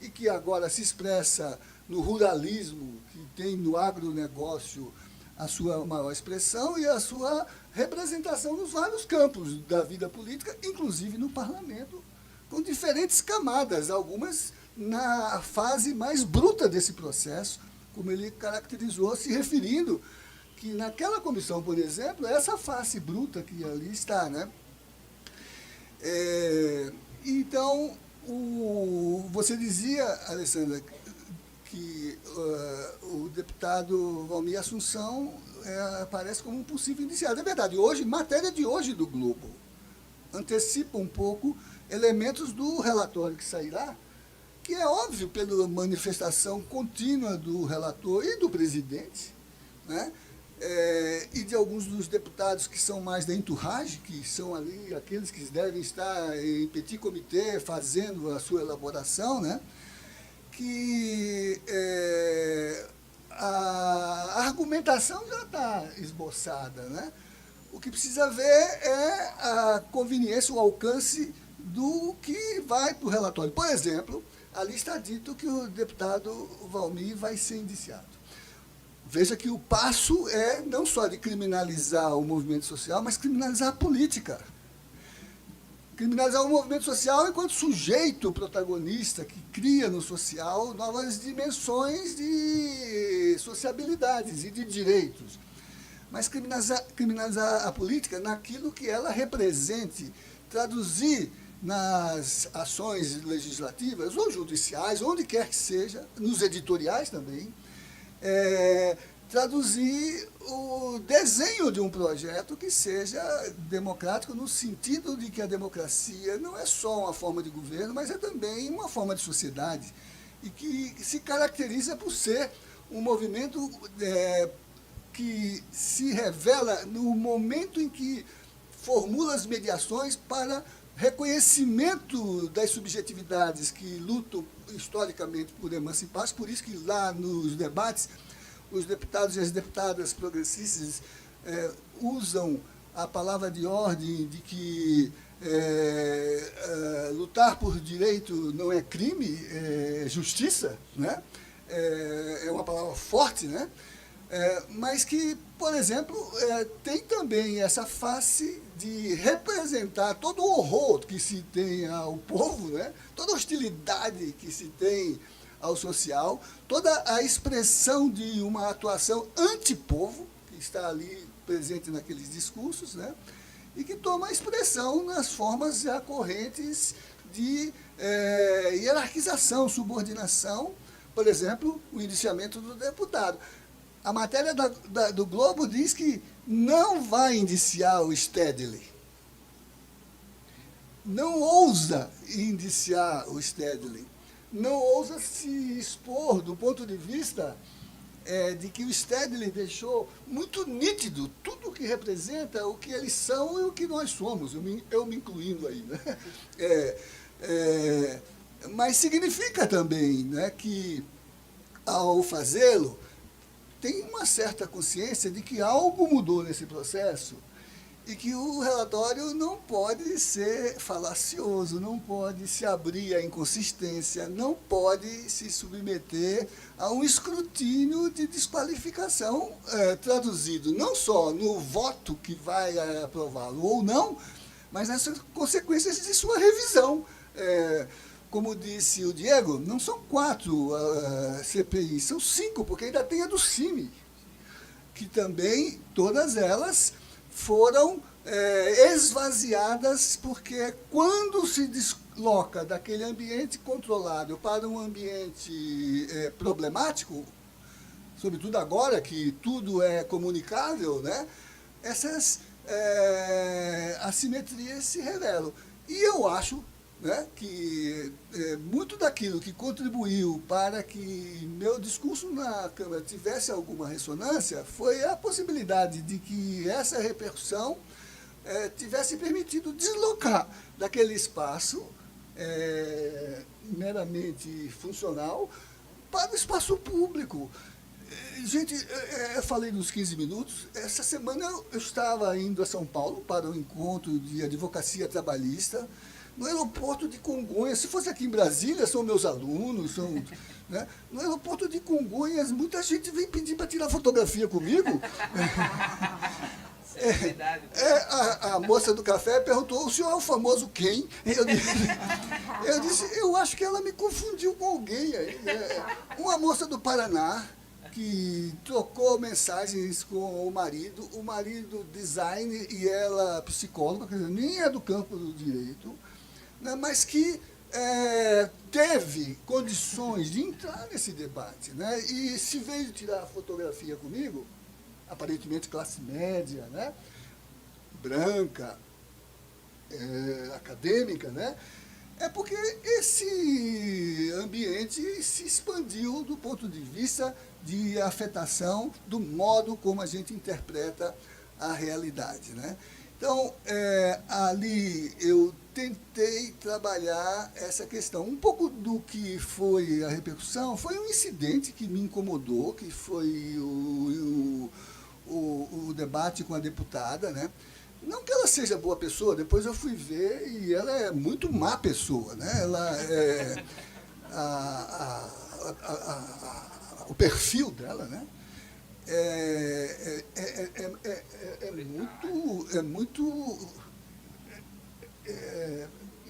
e que agora se expressa no ruralismo, que tem no agronegócio a sua maior expressão e a sua representação nos vários campos da vida política, inclusive no parlamento, com diferentes camadas, algumas na fase mais bruta desse processo, como ele caracterizou, se referindo que naquela comissão, por exemplo, essa face bruta que ali está, né? Então, você dizia, Alessandra, que o deputado Valmir Assunção aparece como um possível indiciado. É verdade, hoje, matéria de hoje do Globo, antecipa um pouco elementos do relatório que sairá, que é óbvio pela manifestação contínua do relator e do presidente, né? E de alguns dos deputados que são mais da entourage, que são ali aqueles que devem estar em petit comité fazendo a sua elaboração, né? Que a argumentação já está esboçada, né? O que precisa ver é a conveniência, o alcance do que vai para o relatório. Por exemplo, ali está dito que o deputado Valmir vai ser indiciado. Veja que o passo é não só de criminalizar o movimento social, mas criminalizar a política. Criminalizar o movimento social enquanto sujeito protagonista que cria no social novas dimensões de sociabilidades e de direitos. Mas criminalizar a política naquilo que ela represente, traduzir nas ações legislativas ou judiciais, onde quer que seja, nos editoriais também, traduzir o desenho de um projeto que seja democrático no sentido de que a democracia não é só uma forma de governo, mas é também uma forma de sociedade e que se caracteriza por ser um movimento que se revela no momento em que formula as mediações para reconhecimento das subjetividades que lutam historicamente por emancipar-se, por isso que lá nos debates os deputados e as deputadas progressistas usam a palavra de ordem de que lutar por direito não é crime, é justiça, né? É uma palavra forte, né? Mas que, por exemplo, tem também essa face de representar todo o horror que se tem ao povo, né? Toda a hostilidade que se tem ao social, toda a expressão de uma atuação antipovo, que está ali presente naqueles discursos, né? E que toma expressão nas formas já correntes de hierarquização, subordinação, por exemplo, o indiciamento do deputado. A matéria do Globo diz que não vai indiciar o Stedley. Não ousa indiciar o Stedley. Não ousa se expor do ponto de vista de que o Stedley deixou muito nítido tudo o que representa, o que eles são e o que nós somos, eu me incluindo aí, né? Mas significa também, né, que, ao fazê-lo, tem uma certa consciência de que algo mudou nesse processo e que o relatório não pode ser falacioso, não pode se abrir à inconsistência, não pode se submeter a um escrutínio de desqualificação, traduzido não só no voto que vai aprová-lo ou não, mas nas consequências de sua revisão. Como disse o Diego, não são 4 CPIs, são 5, porque ainda tem a do CIMI, que também, todas elas, foram esvaziadas, porque quando se desloca daquele ambiente controlado para um ambiente problemático, sobretudo agora que tudo é comunicável, né, essas assimetrias se revelam. E eu acho, né, que muito daquilo que contribuiu para que meu discurso na Câmara tivesse alguma ressonância foi a possibilidade de que essa repercussão tivesse permitido deslocar daquele espaço meramente funcional para o espaço público. Gente, eu falei nos 15 minutos. Essa semana eu estava indo a São Paulo para um encontro de advocacia trabalhista no aeroporto de Congonhas. Se fosse aqui em Brasília, são meus alunos, né? No aeroporto de Congonhas, muita gente vem pedir para tirar fotografia comigo. A moça do café perguntou: o senhor é o famoso quem? Eu disse, eu acho que ela me confundiu com alguém. Uma moça do Paraná que trocou mensagens com o marido design e ela psicóloga, quer dizer, nem é do campo do direito, né, mas que teve condições de entrar nesse debate, né, e se veio tirar fotografia comigo, aparentemente classe média, né, branca, acadêmica, né, é porque esse ambiente se expandiu do ponto de vista de afetação do modo como a gente interpreta a realidade, né? Então, ali eu tentei trabalhar essa questão. Um pouco do que foi a repercussão foi um incidente que me incomodou, que foi o debate com a deputada, né? Não que ela seja boa pessoa, depois eu fui ver e ela é muito má pessoa, né? Ela o perfil dela, né? É muito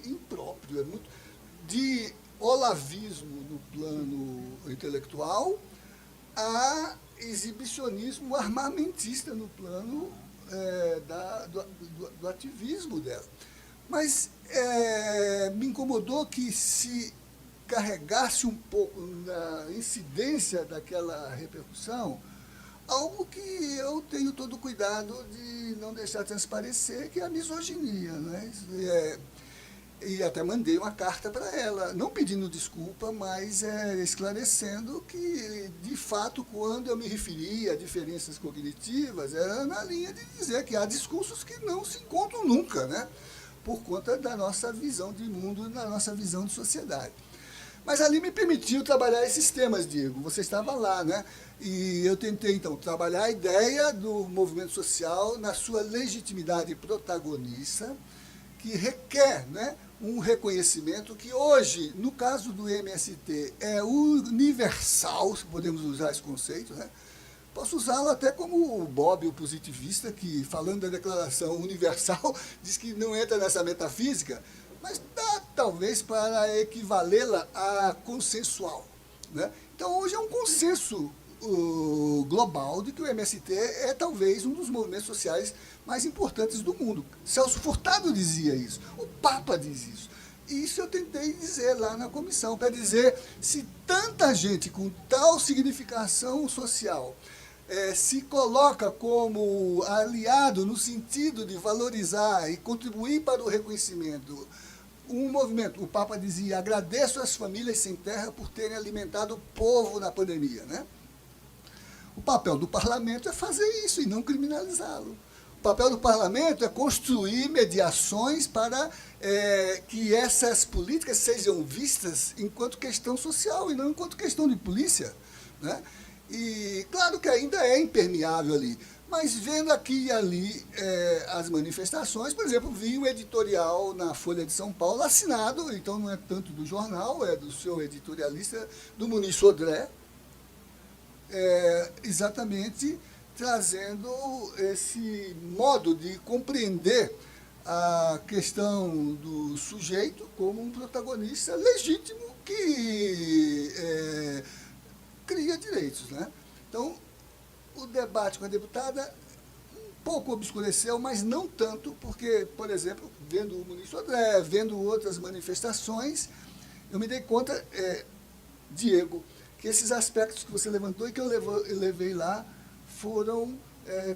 impróprio, é muito de olavismo no plano intelectual a exibicionismo armamentista no plano do ativismo dela. Mas me incomodou que se carregasse um pouco na incidência daquela repercussão, algo que eu tenho todo cuidado de não deixar transparecer, que é a misoginia, né? E até mandei uma carta para ela, não pedindo desculpa, mas esclarecendo que, de fato, quando eu me referi a diferenças cognitivas, era na linha de dizer que há discursos que não se encontram nunca, né? Por conta da nossa visão de mundo, da nossa visão de sociedade. Mas ali me permitiu trabalhar esses temas, Diego. Você estava lá, né? E eu tentei, então, trabalhar a ideia do movimento social na sua legitimidade protagonista, que requer, né, um reconhecimento que hoje, no caso do MST, é universal, se podemos usar esse conceito, né? Posso usá-lo até como o Bob, o positivista, que, falando da declaração universal, diz que não entra nessa metafísica, mas dá talvez para equivalê-la a consensual, né? Então, hoje é um consenso global de que o MST é talvez um dos movimentos sociais mais importantes do mundo. Celso Furtado dizia isso, o Papa diz isso. E isso eu tentei dizer lá na comissão, para dizer se tanta gente com tal significação social se coloca como aliado no sentido de valorizar e contribuir para o reconhecimento um movimento, o Papa dizia, agradeço às famílias sem terra por terem alimentado o povo na pandemia, né? O papel do parlamento é fazer isso e não criminalizá-lo. O papel do parlamento é construir mediações para que essas políticas sejam vistas enquanto questão social e não enquanto questão de polícia, né? E claro que ainda é impermeável ali, mas vendo aqui e ali as manifestações, por exemplo, vi um editorial na Folha de São Paulo assinado, então não é tanto do jornal, é do seu editorialista, do Muniz Sodré, exatamente trazendo esse modo de compreender a questão do sujeito como um protagonista legítimo que cria direitos, né? Então, o debate com a deputada um pouco obscureceu, mas não tanto, porque, por exemplo, vendo o Muniz Sodré, vendo outras manifestações, eu me dei conta, Diego, que esses aspectos que você levantou e que eu levei lá foram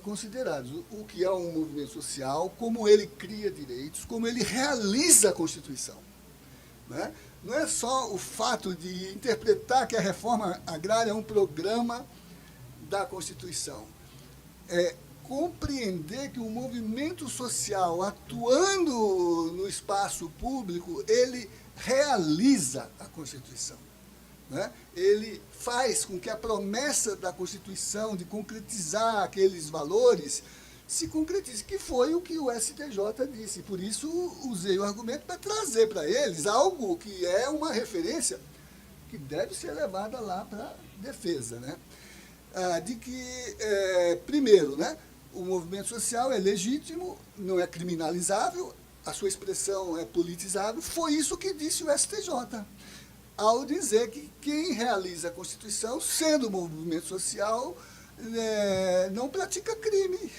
considerados. O que é um movimento social, como ele cria direitos, como ele realiza a Constituição, né? Não é só o fato de interpretar que a reforma agrária é um programa da Constituição. É compreender que o movimento social, atuando no espaço público, ele realiza a Constituição. né? Ele faz com que a promessa da Constituição de concretizar aqueles valores se concretize, que foi o que o STJ disse. Por isso, usei o argumento para trazer para eles algo que é uma referência que deve ser levada lá para a defesa, né? De que, primeiro, né, o movimento social é legítimo, não é criminalizável, a sua expressão é politizável. Foi isso que disse o STJ, ao dizer que quem realiza a Constituição, sendo movimento social, não pratica crime,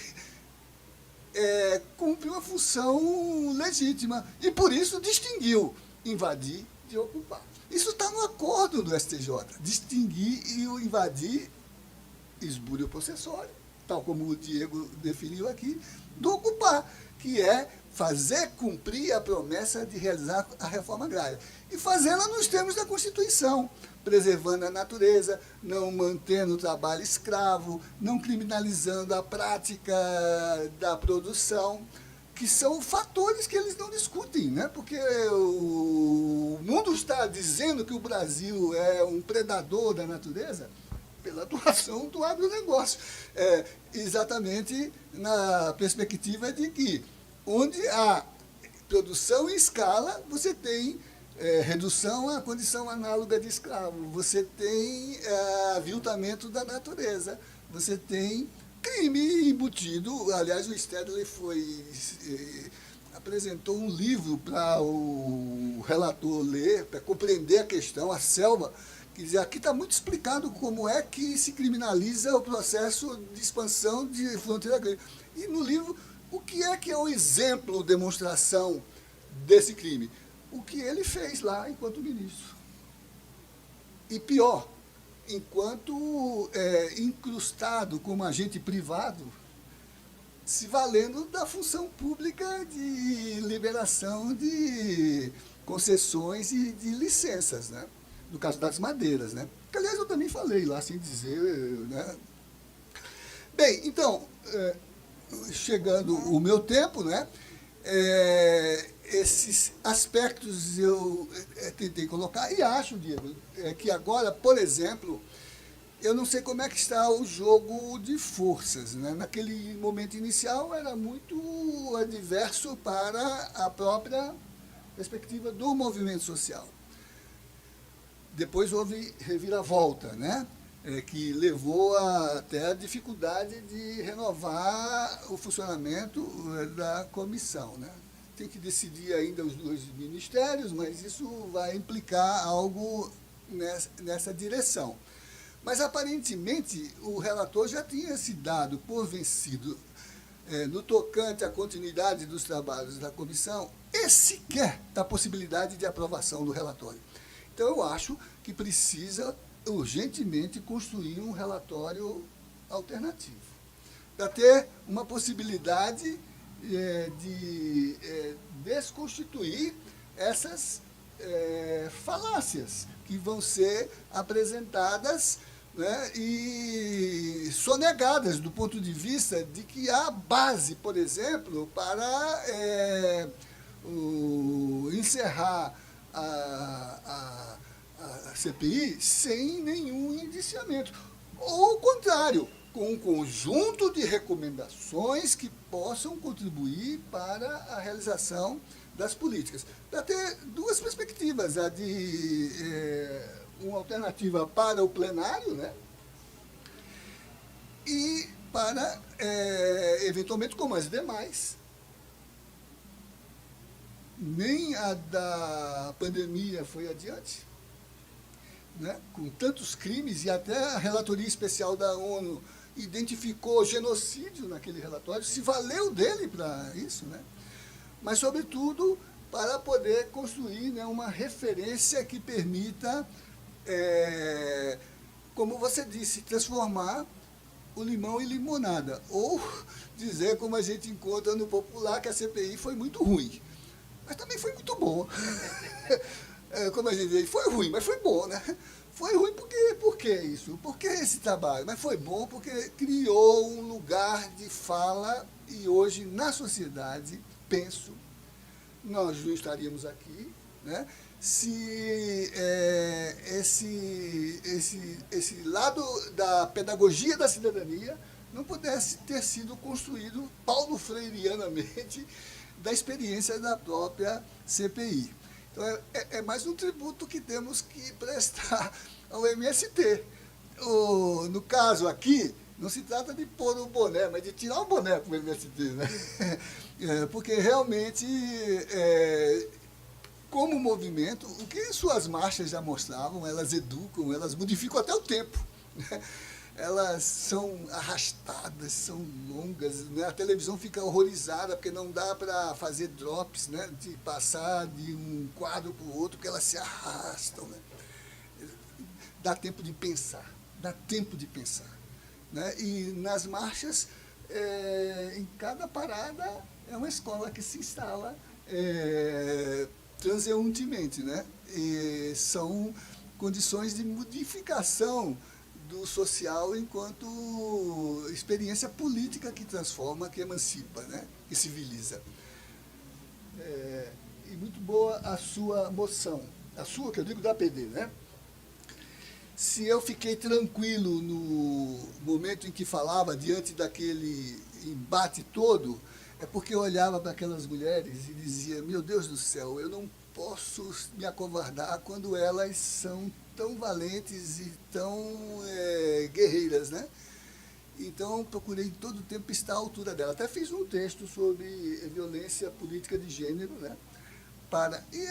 cumpre uma função legítima, e por isso distinguiu invadir de ocupar. Isso está no acordo do STJ, distinguir e o invadir, esbulho possessório, tal como o Diego definiu aqui, do ocupar, que é fazer cumprir a promessa de realizar a reforma agrária. E fazê-la nos termos da Constituição, preservando a natureza, não mantendo o trabalho escravo, não criminalizando a prática da produção, que são fatores que eles não discutem, né? Porque o mundo está dizendo que o Brasil é um predador da natureza pela atuação do agronegócio. Exatamente na perspectiva de que, onde há produção em escala, você tem redução à condição análoga de escravo, você tem aviltamento da natureza, você tem crime embutido. Aliás, o Stedley apresentou um livro para o relator ler, para compreender a questão, a selva, que diz, aqui está muito explicado como é que se criminaliza o processo de expansão de fronteira agrícola. E no livro, o que é o exemplo, demonstração desse crime? O que ele fez lá enquanto ministro. E pior, enquanto incrustado como agente privado, se valendo da função pública de liberação de concessões e de licenças, né? No caso das madeiras, né? Que, aliás, eu também falei lá, sem dizer, né? Bem, então, chegando o meu tempo, né? Esses aspectos eu tentei colocar, e acho, Diego, que agora, por exemplo, eu não sei como é que está o jogo de forças, né? Naquele momento inicial era muito adverso para a própria perspectiva do movimento social. Depois houve reviravolta, né? Que levou até a dificuldade de renovar o funcionamento da comissão, né? Tem que decidir ainda os dois ministérios, mas isso vai implicar algo nessa direção. Mas, aparentemente, o relator já tinha se dado por vencido no tocante à continuidade dos trabalhos da comissão e sequer da possibilidade de aprovação do relatório. Então, eu acho que precisa urgentemente construir um relatório alternativo, para ter uma possibilidade de desconstituir essas falácias que vão ser apresentadas, né, e sonegadas do ponto de vista de que há base, por exemplo, para encerrar a CPI sem nenhum indiciamento. Ou o contrário, com um conjunto de recomendações que possam contribuir para a realização das políticas. Para ter duas perspectivas, a de uma alternativa para o plenário, né? E para, eventualmente, como as demais, nem a da pandemia foi adiante, né? Com tantos crimes, e até a relatoria especial da ONU identificou genocídio naquele relatório, se valeu dele para isso, né? Mas, sobretudo, para poder construir, né, uma referência que permita, como você disse, transformar o limão em limonada, ou dizer, como a gente encontra no popular, que a CPI foi muito ruim, mas também foi muito bom. Como a gente diz, foi ruim, mas foi bom, né? Foi ruim por que isso? Por que esse trabalho? Mas foi bom porque criou um lugar de fala, e hoje, na sociedade, penso, nós não estaríamos aqui, né, se esse lado da pedagogia da cidadania não pudesse ter sido construído paulo-freireanamente da experiência da própria CPI. Então, é mais um tributo que temos que prestar ao MST. No caso aqui, não se trata de pôr o boné, mas de tirar o boné para o MST, né? Porque realmente, como movimento, o que suas marchas já mostravam, elas educam, elas modificam até o tempo, né? Elas são arrastadas, são longas, né? A televisão fica horrorizada, porque não dá para fazer drops, né? De passar de um quadro para o outro, porque elas se arrastam, né? Dá tempo de pensar, né? E nas marchas, em cada parada, é uma escola que se instala transeuntemente, né? E são condições de modificação do social enquanto experiência política que transforma, que emancipa, né? Que civiliza. E muito boa a sua moção, a sua, que eu digo da APD, né? Se eu fiquei tranquilo no momento em que falava, diante daquele embate todo, é porque eu olhava para aquelas mulheres e dizia, meu Deus do céu, eu não posso me acovardar quando elas são tão valentes e tão guerreiras, né? Então, procurei todo o tempo estar à altura dela. Até fiz um texto sobre violência política de gênero, né?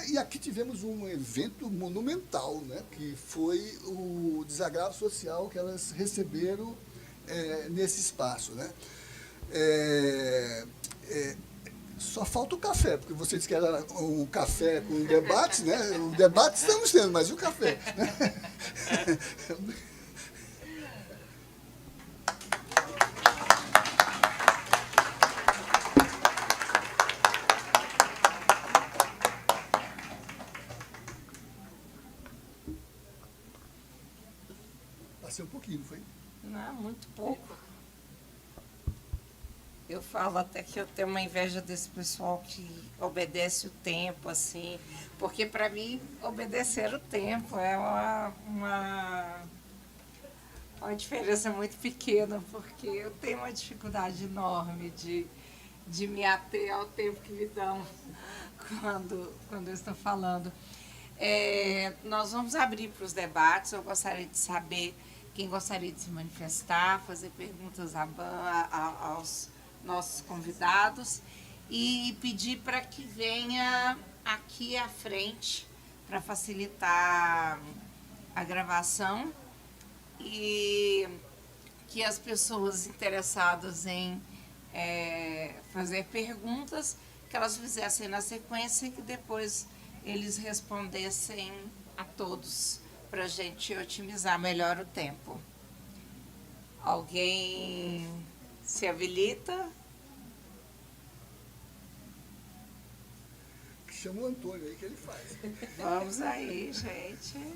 E aqui tivemos um evento monumental, né? Que foi o desagravo social que elas receberam nesse espaço, né? Só falta o café, porque você disse que era um café com debate, né? O debate estamos tendo, mas e o café? Passei um pouquinho, não foi? Não, muito pouco. Eu falo até que eu tenho uma inveja desse pessoal que obedece o tempo, assim, porque para mim obedecer o tempo é uma diferença muito pequena, porque eu tenho uma dificuldade enorme de me ater ao tempo que me dão quando eu estou falando. Nós vamos abrir para os debates, eu gostaria de saber quem gostaria de se manifestar, fazer perguntas aos nossos convidados e pedir para que venha aqui à frente para facilitar a gravação e que as pessoas interessadas em fazer perguntas, que elas fizessem na sequência e que depois eles respondessem a todos para a gente otimizar melhor o tempo. Alguém se habilita? Chama o Antônio aí que ele faz. Vamos aí, gente.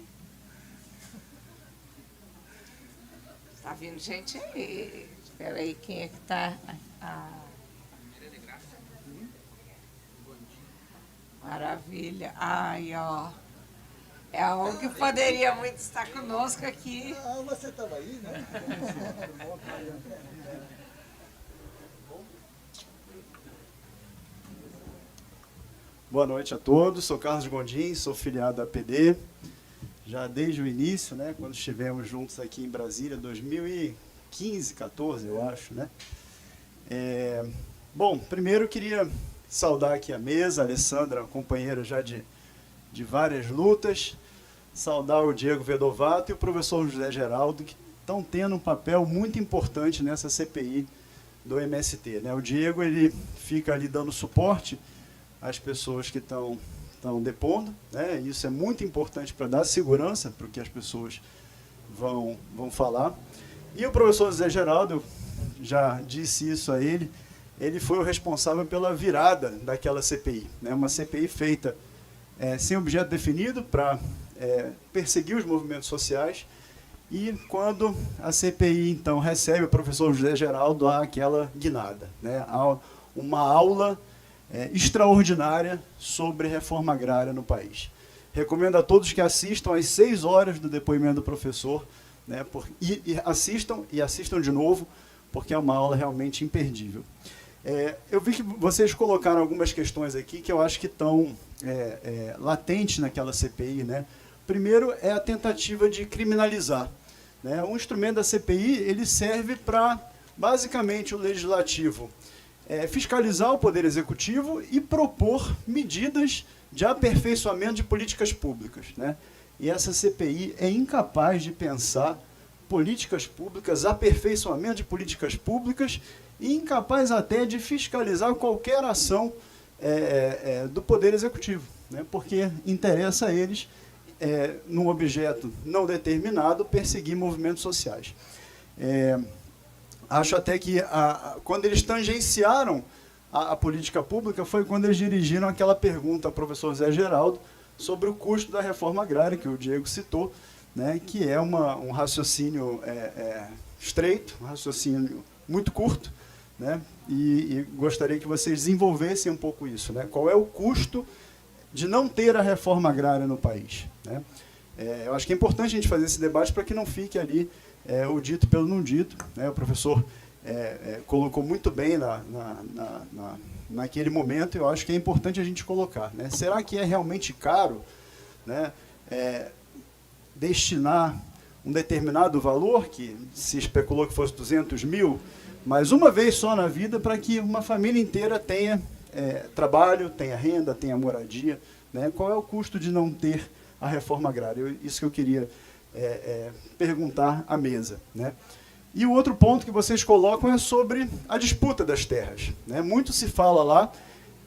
Está vindo gente aí. Espera aí, quem é que está? Maravilha. Ai, ó. É algo que poderia muito estar conosco aqui. Ah, você estava aí, né? Boa noite a todos, sou Carlos Gondim, sou filiado à APD, já desde o início, né, quando estivemos juntos aqui em Brasília, 2015, 14, eu acho, né. Bom, primeiro eu queria saudar aqui a mesa, a Alessandra, companheira já de várias lutas, saudar o Diego Vedovato e o professor José Geraldo, que estão tendo um papel muito importante nessa CPI do MST, né. O Diego, ele fica ali dando suporte às pessoas que estão depondo, né? Isso é muito importante para dar segurança para o que as pessoas vão falar. E o professor José Geraldo, eu já disse isso a ele foi o responsável pela virada daquela CPI, né? Uma CPI feita sem objeto definido para perseguir os movimentos sociais, e quando a CPI, então, recebe o professor José Geraldo, há aquela guinada, né? Há uma aula extraordinária sobre reforma agrária no país. Recomendo a todos que assistam às 6 horas do depoimento do professor, né, e assistam de novo, porque é uma aula realmente imperdível. Eu vi que vocês colocaram algumas questões aqui que eu acho que estão latentes naquela CPI. Né? Primeiro é a tentativa de criminalizar. Né? Um instrumento da CPI ele serve para, basicamente, o legislativo fiscalizar o Poder Executivo e propor medidas de aperfeiçoamento de políticas públicas. Né? E essa CPI é incapaz de pensar políticas públicas, aperfeiçoamento de políticas públicas, e incapaz até de fiscalizar qualquer ação do Poder Executivo, né? Porque interessa a eles, num objeto não determinado, perseguir movimentos sociais. Acho até que, quando eles tangenciaram a política pública, foi quando eles dirigiram aquela pergunta ao professor Zé Geraldo sobre o custo da reforma agrária, que o Diego citou, né, que é um raciocínio estreito, um raciocínio muito curto, né, e gostaria que vocês desenvolvessem um pouco isso. Né, qual é o custo de não ter a reforma agrária no país? Né? Eu acho que é importante a gente fazer esse debate para que não fique ali o dito pelo não dito. Né? O professor colocou muito bem naquele momento, e eu acho que é importante a gente colocar. Né? Será que é realmente caro, né, destinar um determinado valor, que se especulou que fosse 200 mil, mas uma vez só na vida, para que uma família inteira tenha trabalho, tenha renda, tenha moradia? Né? Qual é o custo de não ter a reforma agrária? Isso que eu queria perguntar à mesa. Né? E o outro ponto que vocês colocam é sobre a disputa das terras. Né? Muito se fala lá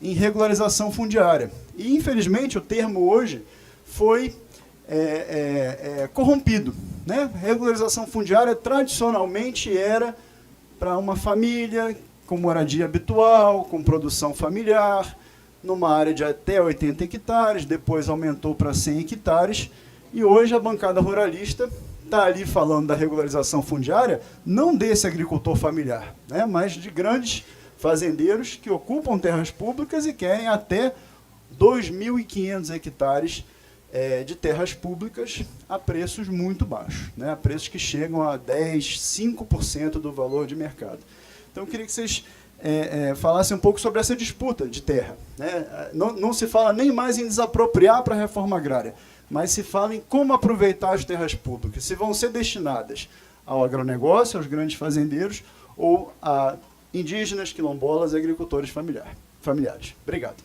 em regularização fundiária. E, infelizmente, o termo hoje foi corrompido. Né? Regularização fundiária tradicionalmente era para uma família com moradia habitual, com produção familiar, numa área de até 80 hectares, depois aumentou para 100 hectares, e hoje a bancada ruralista está ali falando da regularização fundiária, não desse agricultor familiar, né, mas de grandes fazendeiros que ocupam terras públicas e querem até 2.500 hectares de terras públicas a preços muito baixos, né, a preços que chegam a 10%, 5% do valor de mercado. Então, eu queria que vocês falassem um pouco sobre essa disputa de terra. Né? Não se fala nem mais em desapropriar para a reforma agrária, mas se fala em como aproveitar as terras públicas, se vão ser destinadas ao agronegócio, aos grandes fazendeiros, ou a indígenas, quilombolas e agricultores familiares. Obrigado.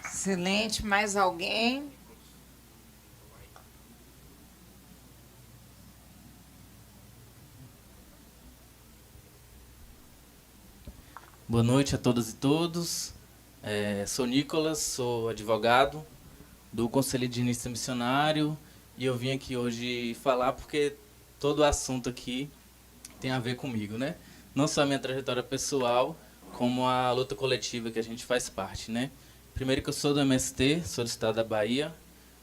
Excelente. Mais alguém? Boa noite a todas e todos. Sou Nicolas, sou advogado do Conselho Indigenista Missionário, e eu vim aqui hoje falar porque todo o assunto aqui tem a ver comigo, né? Não só a minha trajetória pessoal, como a luta coletiva que a gente faz parte, né? Primeiro que eu sou do MST, sou do estado da Bahia,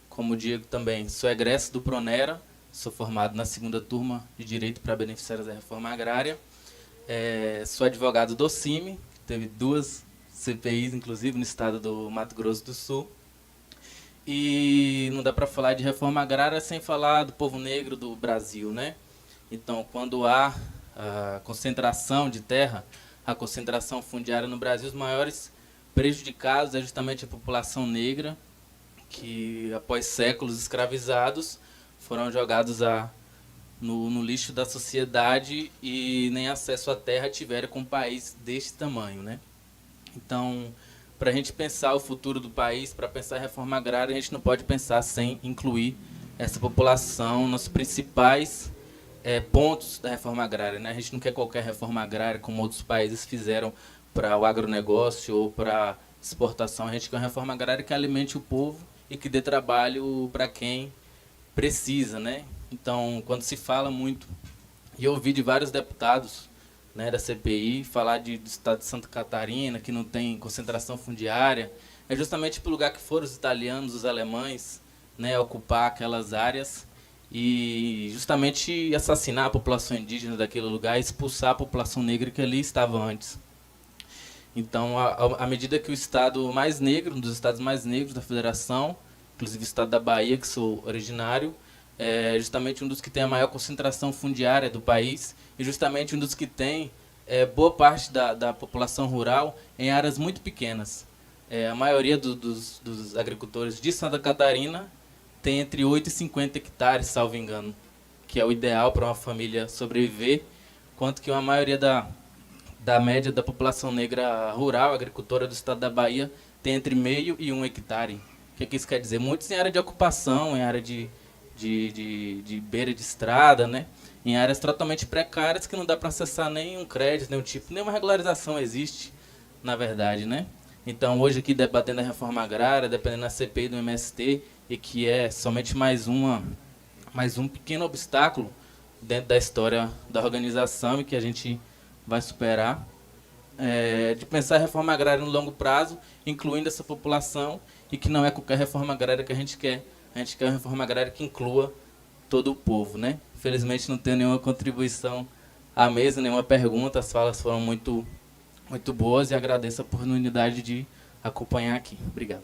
como o Diego também, sou egresso do Pronera, sou formado na 2ª turma de Direito para Beneficiários da Reforma Agrária. Sou advogado do CIMI, que teve 2 CPIs, inclusive, no estado do Mato Grosso do Sul. E não dá para falar de reforma agrária sem falar do povo negro do Brasil, né? Então, quando há a concentração de terra, a concentração fundiária no Brasil, os maiores prejudicados é justamente a população negra, que após séculos escravizados foram jogados no lixo da sociedade e nem acesso à terra tiveram com um país deste tamanho, né? Então, para a gente pensar o futuro do país, para pensar a reforma agrária, a gente não pode pensar sem incluir essa população nos principais pontos da reforma agrária, né? A gente não quer qualquer reforma agrária como outros países fizeram para o agronegócio ou para exportação. A gente quer uma reforma agrária que alimente o povo e que dê trabalho para quem precisa, né? Então, quando se fala muito, e eu ouvi de vários deputados, né, da CPI falar do estado de Santa Catarina, que não tem concentração fundiária, é justamente para o lugar que foram os italianos, os alemães, né, ocupar aquelas áreas e justamente assassinar a população indígena daquele lugar e expulsar a população negra que ali estava antes. Então, à medida que o estado mais negro, um dos estados mais negros da federação, inclusive o estado da Bahia, que sou originário, é justamente um dos que tem a maior concentração fundiária do país e justamente um dos que tem boa parte da população rural em áreas muito pequenas. A maioria dos agricultores de Santa Catarina tem entre 8 e 50 hectares, salvo engano, que é o ideal para uma família sobreviver, quanto que uma maioria da média da população negra rural, agricultora do estado da Bahia, tem entre meio e 1 hectare. O que isso quer dizer? Muitos em área de ocupação, em área de beira de estrada, né? Em áreas totalmente precárias que não dá para acessar nenhum crédito, nenhuma regularização existe, na verdade, né? Então, hoje aqui debatendo a reforma agrária, dependendo da CPI do MST, e que é somente mais um pequeno obstáculo dentro da história da organização e que a gente vai superar, de pensar a reforma agrária no longo prazo, incluindo essa população, e que não é qualquer reforma agrária que a gente quer. A gente quer uma reforma agrária que inclua todo o povo, né? Infelizmente não tenho nenhuma contribuição à mesa, nenhuma pergunta, as falas foram muito, muito boas e agradeço a oportunidade de acompanhar aqui. Obrigado.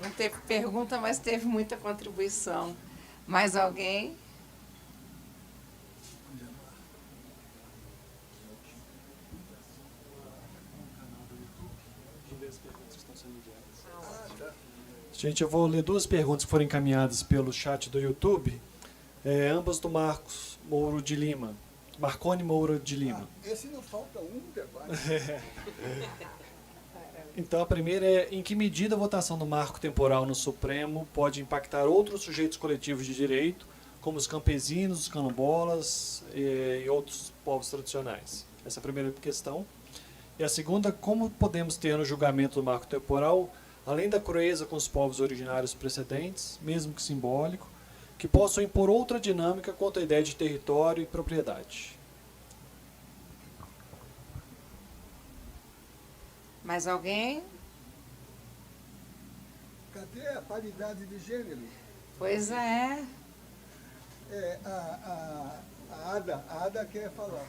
Não teve pergunta, mas teve muita contribuição. Mais alguém? Gente, eu vou ler duas perguntas que foram encaminhadas pelo chat do YouTube, ambas do Marconi Moura de Lima. Esse não falta um debate. Então, a primeira é: em que medida a votação do marco temporal no Supremo pode impactar outros sujeitos coletivos de direito, como os campesinos, os quilombolas e outros povos tradicionais? Essa é a primeira questão. E a segunda: como podemos ter no julgamento do marco temporal, além da crueza com os povos originários precedentes, mesmo que simbólico, que possam impor outra dinâmica quanto à ideia de território e propriedade? Mais alguém? Cadê a paridade de gênero? Pois é. A Ada quer falar.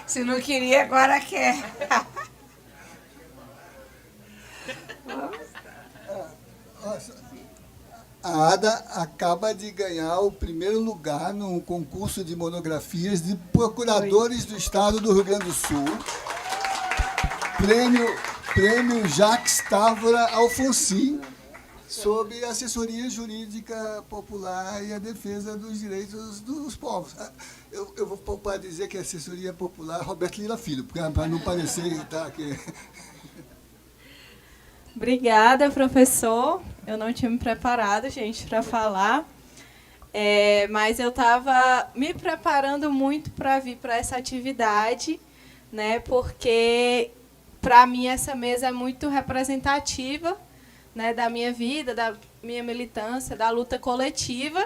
Se não queria, agora quer. A Ada acaba de ganhar o primeiro lugar num concurso de monografias de procuradores do estado do Rio Grande do Sul. Prêmio Jacques Távora Alfonsin, sobre assessoria jurídica popular e a defesa dos direitos dos povos. Eu vou poupar dizer que é assessoria popular Roberto Lira Filho, para não parecer que está aqui. Obrigada, professor. Eu não tinha me preparado, gente, para falar, mas eu estava me preparando muito para vir para essa atividade, né, porque, para mim, essa mesa é muito representativa, né, da minha vida, da minha militância, da luta coletiva,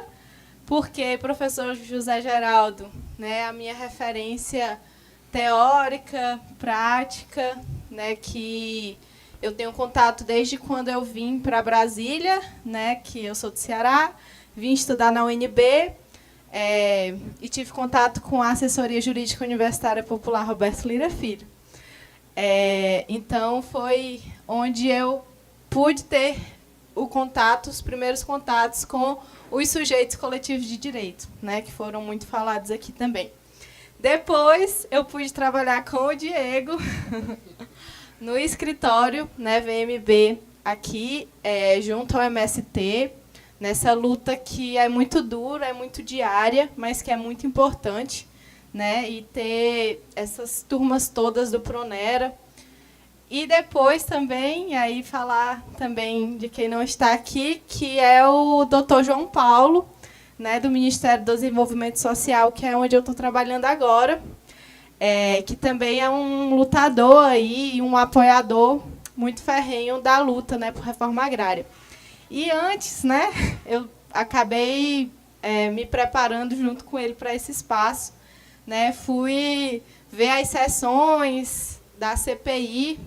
porque professor José Geraldo, né, a minha referência teórica, prática, né, que eu tenho contato desde quando eu vim para Brasília, né, que eu sou do Ceará, vim estudar na UNB, e tive contato com a assessoria jurídica universitária popular Roberto Lira Filho. Então, foi onde eu pude ter os primeiros contatos com os sujeitos coletivos de direito, né, que foram muito falados aqui também. Depois, eu pude trabalhar com o Diego no escritório, né, VMB, aqui, junto ao MST, nessa luta que é muito dura, é muito diária, mas que é muito importante, né, e ter essas turmas todas do Pronera. E depois também, aí falar também de quem não está aqui, que é o Dr. João Paulo, né, do Ministério do Desenvolvimento Social, que é onde eu estou trabalhando agora, que também é um lutador aí, e um apoiador muito ferrenho da luta, né, por reforma agrária. E antes, né, eu acabei me preparando junto com ele para esse espaço, né, fui ver as sessões da CPI,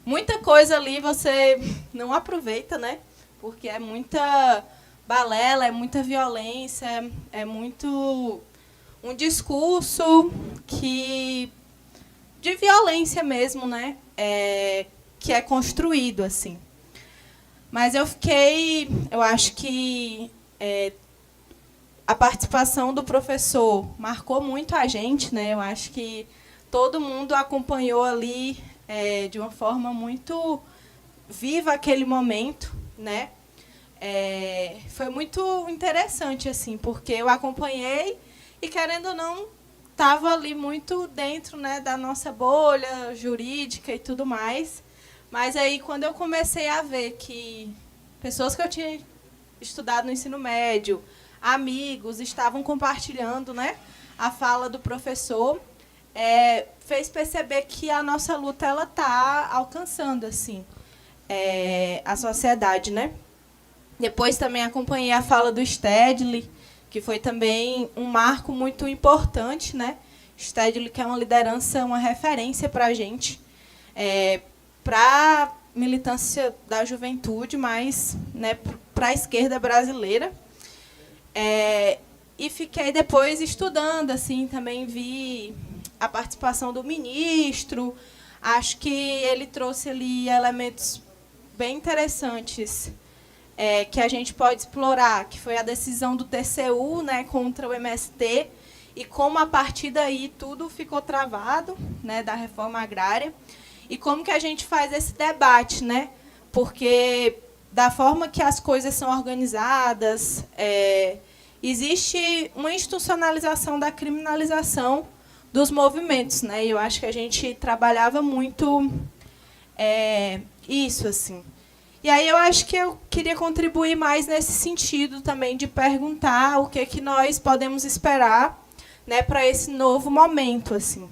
muita coisa ali você não aproveita, né, porque é muita balela, é muita violência, é muito um discurso de violência mesmo, né? Que é construído assim. Mas eu acho que a participação do professor marcou muito a gente, né? Eu acho que todo mundo acompanhou ali de uma forma muito viva aquele momento, né? Foi muito interessante, assim, porque eu acompanhei e, querendo ou não, estava ali muito dentro, né, da nossa bolha jurídica e tudo mais. Mas aí, quando eu comecei a ver que pessoas que eu tinha estudado no ensino médio, amigos, estavam compartilhando, né, a fala do professor, fez perceber que a nossa luta ela está alcançando assim, a sociedade, né? Depois também acompanhei a fala do Stedley, que foi também um marco muito importante, né? Stedley, que é uma liderança, uma referência para a gente, para a militância da juventude, mas, né, para a esquerda brasileira. E fiquei depois estudando, assim, também vi a participação do ministro. Acho que ele trouxe ali elementos bem interessantes que a gente pode explorar, que foi a decisão do TCU, né, contra o MST, e como a partir daí tudo ficou travado, né, da reforma agrária, e como que a gente faz esse debate, né, porque da forma que as coisas são organizadas, existe uma institucionalização da criminalização dos movimentos, né, e eu acho que a gente trabalhava muito isso, assim. E aí eu acho que eu queria contribuir mais nesse sentido também, de perguntar o que nós podemos esperar, né, para esse novo momento, assim.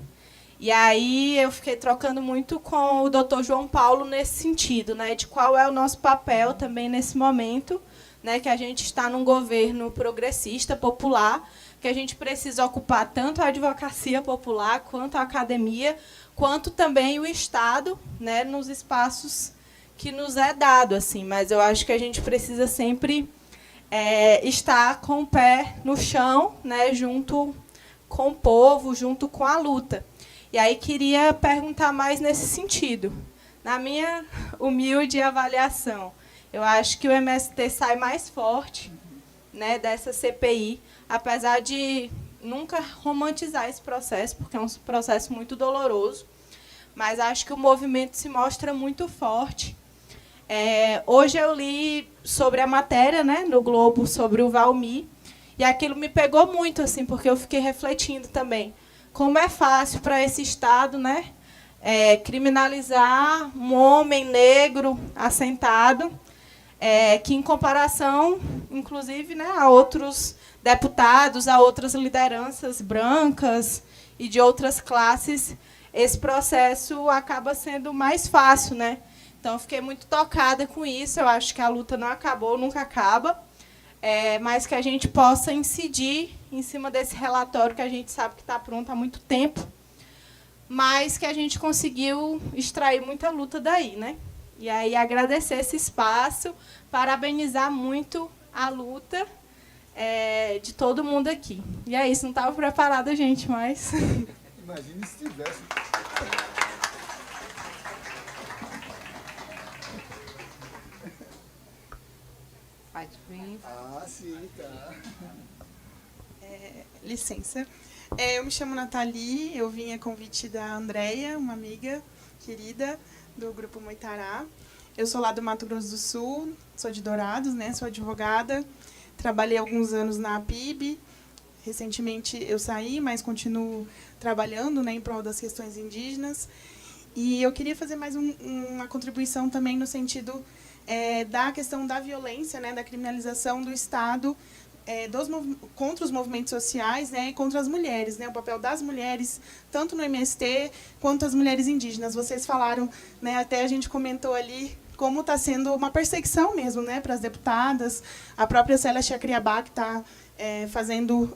E aí eu fiquei trocando muito com o Dr. João Paulo nesse sentido, né, de qual é o nosso papel também nesse momento, né, que a gente está num governo progressista, popular, que a gente precisa ocupar tanto a advocacia popular, quanto a academia, quanto também o Estado, né, nos espaços que nos é dado, assim. Mas eu acho que a gente precisa sempre estar com o pé no chão, né, junto com o povo, junto com a luta. E aí queria perguntar mais nesse sentido. Na minha humilde avaliação, eu acho que o MST sai mais forte, né, dessa CPI, apesar de nunca romantizar esse processo, porque é um processo muito doloroso, mas acho que o movimento se mostra muito forte. Hoje eu li sobre a matéria, né, no Globo sobre o Valmir, e aquilo me pegou muito, assim, porque eu fiquei refletindo também como é fácil para esse Estado, né, criminalizar um homem negro assentado, que, em comparação, inclusive, né, a outros deputados, a outras lideranças brancas e de outras classes, esse processo acaba sendo mais fácil, né? Então, eu fiquei muito tocada com isso. Eu acho que a luta não acabou, nunca acaba, mas que a gente possa incidir em cima desse relatório, que a gente sabe que está pronto há muito tempo, mas que a gente conseguiu extrair muita luta daí, né? E aí agradecer esse espaço, parabenizar muito a luta de todo mundo aqui. E é isso, não estava preparada, gente, mas... Imagine se tivesse. Pode vir. Ah, sim, tá. Licença. Eu me chamo Nathalie, eu vim a convite da Andréia, uma amiga querida do Grupo Moitará. Eu sou lá do Mato Grosso do Sul, sou de Dourados, né? Sou advogada, trabalhei alguns anos na APIB. Recentemente eu saí, mas continuo trabalhando, né, em prol das questões indígenas. E eu queria fazer mais uma contribuição também no sentido da questão da violência, né, da criminalização do Estado contra os movimentos sociais, né, e contra as mulheres, né, o papel das mulheres, tanto no MST quanto as mulheres indígenas. Vocês falaram, né, até a gente comentou ali, como está sendo uma perseguição mesmo, né, para as deputadas. A própria Célia Chacriabá, que está fazendo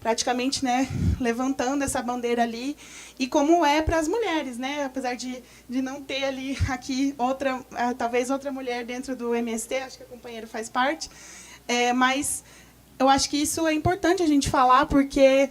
praticamente, né, levantando essa bandeira ali, e como é para as mulheres, né, apesar de não ter ali aqui outra, talvez outra mulher dentro do MST, acho que a companheira faz parte, mas eu acho que isso é importante a gente falar, porque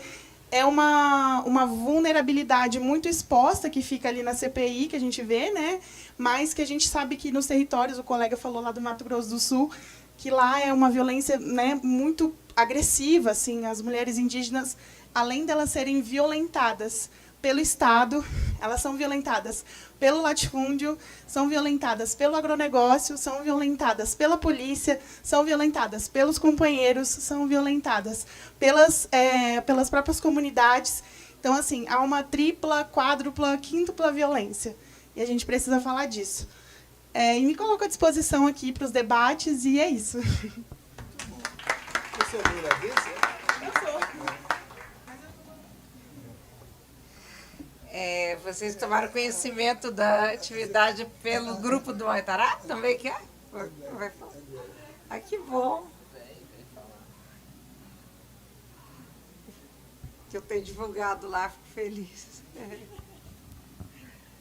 é uma vulnerabilidade muito exposta que fica ali na CPI, que a gente vê, né, mas que a gente sabe que nos territórios, o colega falou lá do Mato Grosso do Sul, que lá é uma violência, né, muito agressiva, assim, as mulheres indígenas, além delas serem violentadas pelo Estado, elas são violentadas pelo latifúndio, são violentadas pelo agronegócio, são violentadas pela polícia, são violentadas pelos companheiros, são violentadas pelas próprias comunidades. Então, assim, há uma tripla, quádrupla, quíntupla violência. E a gente precisa falar disso. E me coloco à disposição aqui para os debates, e é isso. Você é a primeira vez? Eu sou. Vocês tomaram conhecimento da atividade pelo grupo do Moitará? Também quer? Vai falar. Ah, que bom. Que eu tenho divulgado lá, fico feliz.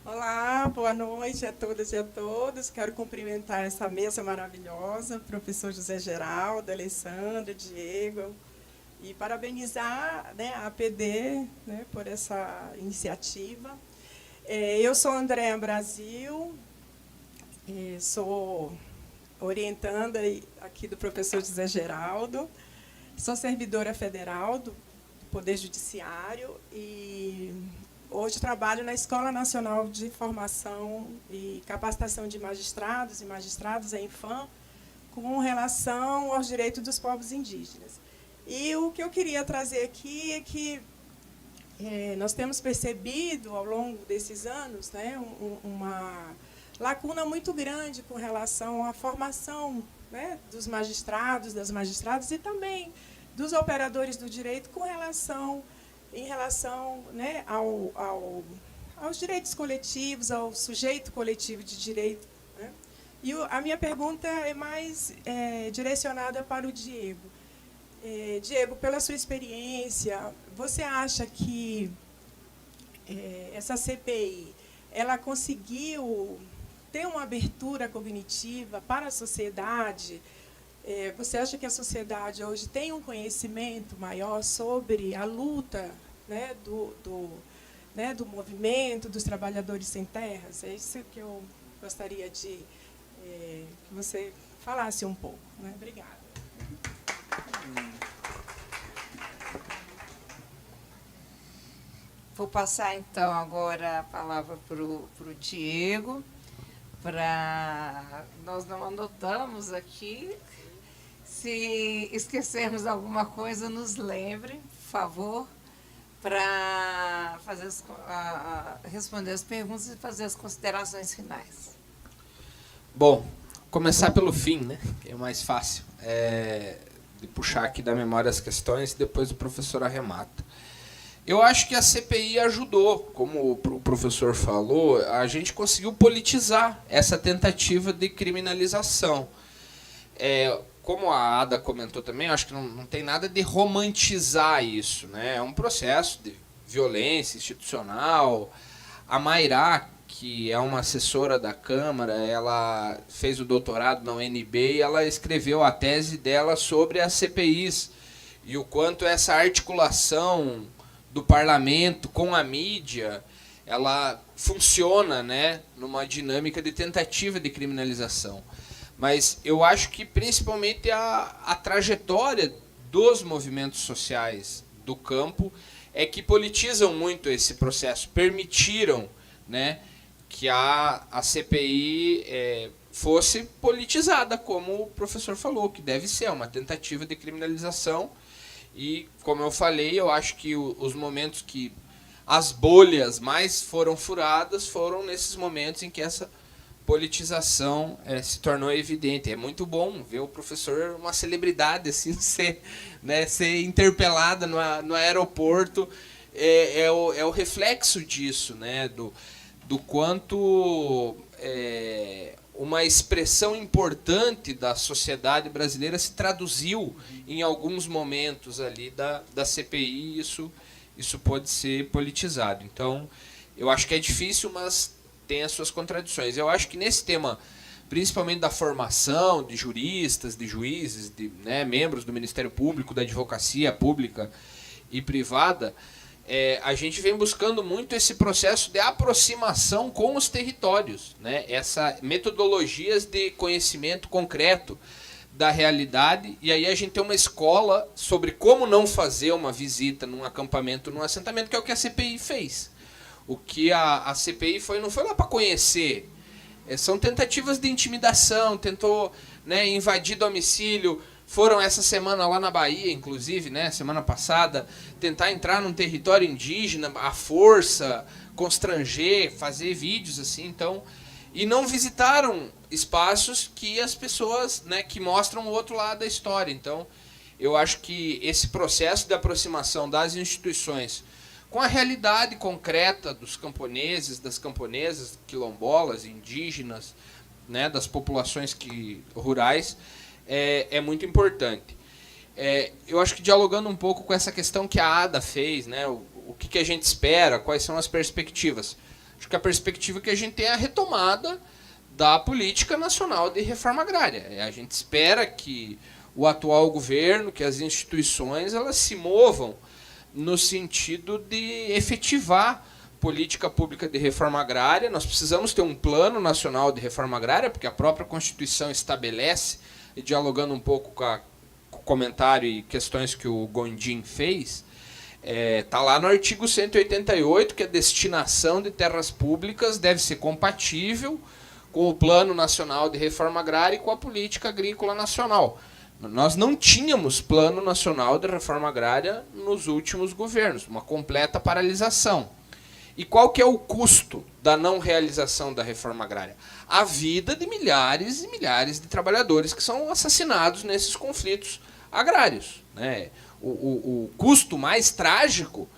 Olá, boa noite a todas e a todos. Quero cumprimentar essa mesa maravilhosa, professor José Geraldo, Alessandra, Diego, e parabenizar, né, a APD, né, por essa iniciativa. Eu sou Andréa Brasil, sou orientanda aqui do professor José Geraldo, sou servidora federal do Poder Judiciário e hoje trabalho na Escola Nacional de Formação e Capacitação de Magistrados e Magistradas, a INFAM, com relação aos direitos dos povos indígenas. E o que eu queria trazer aqui é que nós temos percebido, ao longo desses anos, né, uma lacuna muito grande com relação à formação, né, dos magistrados, das magistradas e também dos operadores do direito em relação, né, aos direitos coletivos, ao sujeito coletivo de direito, né? E a minha pergunta é mais direcionada para o Diego. Diego, pela sua experiência, você acha que essa CPI ela conseguiu ter uma abertura cognitiva para a sociedade? Você acha que a sociedade hoje tem um conhecimento maior sobre a luta, né, do movimento dos trabalhadores sem terras? É isso que eu gostaria de que você falasse um pouco, né? Obrigada. Vou passar, então, agora a palavra para o Diego. Nós não anotamos aqui. Se esquecermos alguma coisa, nos lembre, por favor, para responder as perguntas e fazer as considerações finais. Bom, começar pelo fim, né? Que é mais fácil. De puxar aqui da memória as questões e depois o professor arremata. Eu acho que a CPI ajudou, como o professor falou, a gente conseguiu politizar essa tentativa de criminalização. Como a Ada comentou também, eu acho que não tem nada de romantizar isso, né? É um processo de violência institucional. A Mairá, que é uma assessora da Câmara, ela fez o doutorado na UNB e ela escreveu a tese dela sobre as CPIs e o quanto essa articulação do parlamento com a mídia, ela funciona, né, numa dinâmica de tentativa de criminalização. Mas eu acho que principalmente a trajetória dos movimentos sociais do campo é que politizam muito esse processo, permitiram, né, que a CPI fosse politizada, como o professor falou, que deve ser uma tentativa de criminalização. E, como eu falei, eu acho que os momentos que as bolhas mais foram furadas foram nesses momentos em que essa politização se tornou evidente. É muito bom ver o professor, uma celebridade, assim, ser interpelada no aeroporto. É o reflexo disso, né, do quanto uma expressão importante da sociedade brasileira se traduziu em alguns momentos ali da CPI, e isso pode ser politizado. Então, eu acho que é difícil, mas tem as suas contradições. Eu acho que nesse tema, principalmente da formação de juristas, de juízes, de, né, membros do Ministério Público, da advocacia pública e privada, a gente vem buscando muito esse processo de aproximação com os territórios, né? Essa metodologias de conhecimento concreto da realidade, e aí a gente tem uma escola sobre como não fazer uma visita num acampamento, num assentamento, que é o que a CPI fez. O que a CPI não foi lá para conhecer, são tentativas de intimidação, tentou, né, invadir domicílio. Foram essa semana lá na Bahia, inclusive, né, semana passada, tentar entrar num território indígena, à força, constranger, fazer vídeos assim, então, e não visitaram espaços que as pessoas, né, que mostram o outro lado da história. Então, eu acho que esse processo de aproximação das instituições com a realidade concreta dos camponeses, das camponesas, quilombolas, indígenas, né, das populações rurais, é muito importante. Eu acho que dialogando um pouco com essa questão que a ADA fez, né, o que a gente espera, quais são as perspectivas. Acho que a perspectiva é que a gente tem a retomada da política nacional de reforma agrária. A gente espera que o atual governo, que as instituições, elas se movam no sentido de efetivar política pública de reforma agrária. Nós precisamos ter um plano nacional de reforma agrária, porque a própria Constituição estabelece, e dialogando um pouco com o comentário e questões que o Gondim fez, está lá no artigo 188 que a destinação de terras públicas deve ser compatível com o Plano Nacional de Reforma Agrária e com a Política Agrícola Nacional. Nós não tínhamos Plano Nacional de Reforma Agrária nos últimos governos, uma completa paralisação. E qual que é o custo da não realização da reforma agrária? A vida de milhares e milhares de trabalhadores que são assassinados nesses conflitos agrários, né? O custo mais trágico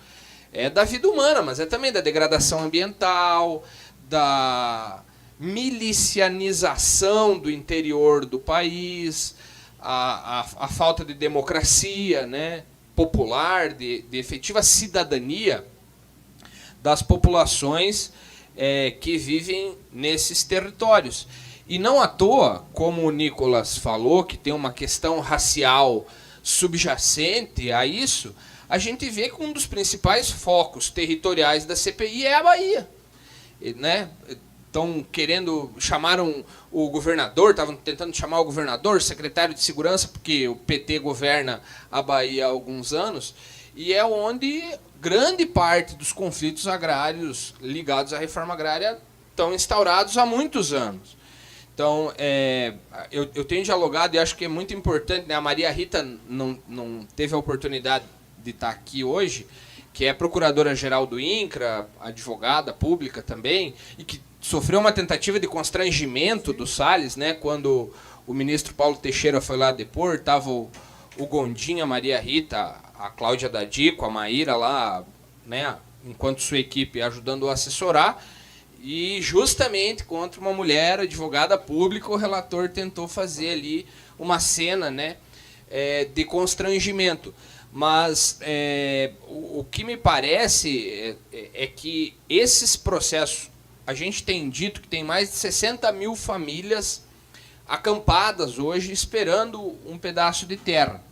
é da vida humana, mas é também da degradação ambiental, da milicianização do interior do país, a falta de democracia, né, popular, de efetiva cidadania das populações que vivem nesses territórios. E não à toa, como o Nicolas falou, que tem uma questão racial subjacente a isso, a gente vê que um dos principais focos territoriais da CPI é a Bahia, né? Chamaram o governador, estavam tentando chamar o governador, secretário de segurança, porque o PT governa a Bahia há alguns anos, e é onde grande parte dos conflitos agrários ligados à reforma agrária estão instaurados há muitos anos. Então, eu tenho dialogado e acho que é muito importante, né? A Maria Rita não teve a oportunidade de estar aqui hoje, que é procuradora-geral do INCRA, advogada pública também, e que sofreu uma tentativa de constrangimento do Salles, né? Quando o ministro Paulo Teixeira foi lá depor, estava o Gondim, a Maria Rita, a Cláudia Dadico, a Maíra lá, né, enquanto sua equipe ajudando a assessorar, e justamente contra uma mulher advogada pública, o relator tentou fazer ali uma cena, né, de constrangimento. Mas o que me parece é que esses processos, a gente tem dito que tem mais de 60 mil famílias acampadas hoje esperando um pedaço de terra.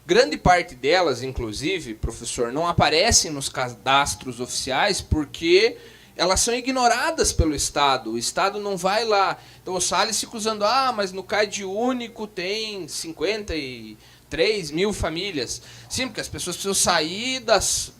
Grande parte delas, inclusive, professor, não aparecem nos cadastros oficiais porque elas são ignoradas pelo Estado. O Estado não vai lá. Então o Salles fica usando, mas no CAD único tem 53 mil famílias. Sim, porque as pessoas precisam sair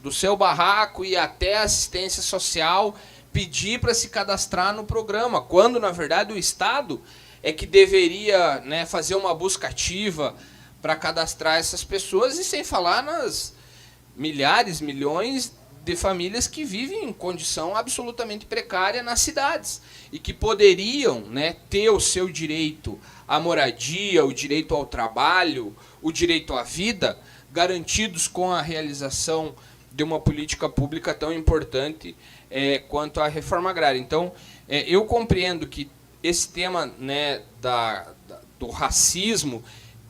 do seu barraco e ir até a assistência social, pedir para se cadastrar no programa, quando, na verdade, o Estado é que deveria, né, fazer uma busca ativa para cadastrar essas pessoas, e sem falar nas milhares, milhões de famílias que vivem em condição absolutamente precária nas cidades e que poderiam, né, ter o seu direito à moradia, o direito ao trabalho, o direito à vida, garantidos com a realização de uma política pública tão importante quanto a reforma agrária. Então, eu compreendo que esse tema, né, do racismo,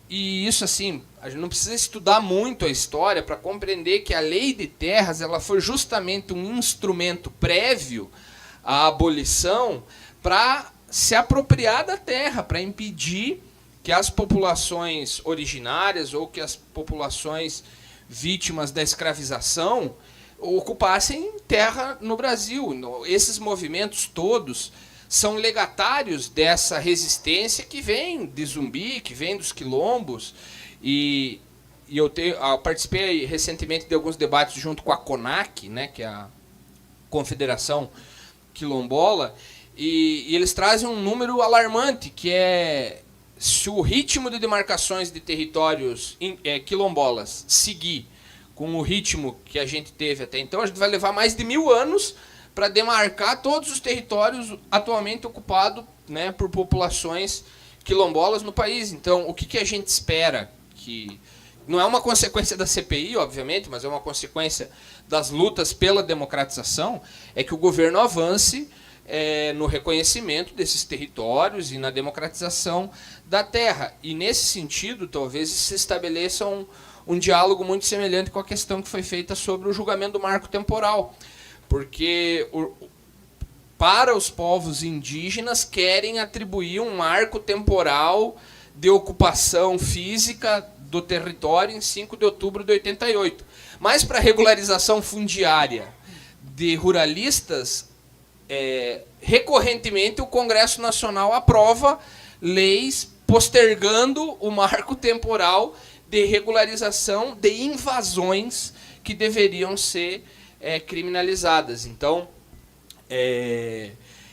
e isso assim, a gente não precisa estudar muito a história para compreender que a lei de terras ela foi justamente um instrumento prévio à abolição para se apropriar da terra, para impedir que as populações originárias ou que as populações vítimas da escravização ocupassem terra no Brasil. Esses movimentos todos são legatários dessa resistência que vem de Zumbi, que vem dos quilombos. E eu participei recentemente de alguns debates junto com a CONAC, né, que é a Confederação Quilombola, e eles trazem um número alarmante, que é se o ritmo de demarcações de territórios quilombolas seguir com o ritmo que a gente teve até então, a gente vai levar mais de 1000 anos para demarcar todos os territórios atualmente ocupados, né, por populações quilombolas no país. Então, o que a gente espera? Que não é uma consequência da CPI, obviamente, mas é uma consequência das lutas pela democratização, é que o governo avance no reconhecimento desses territórios e na democratização da terra. E, nesse sentido, talvez se estabeleça um diálogo muito semelhante com a questão que foi feita sobre o julgamento do marco temporal. Porque, para os povos indígenas, querem atribuir um marco temporal de ocupação física do território em 5 de outubro de 88. Mas, para a regularização fundiária de ruralistas, recorrentemente o Congresso Nacional aprova leis postergando o marco temporal de regularização de invasões que deveriam ser criminalizadas. Então,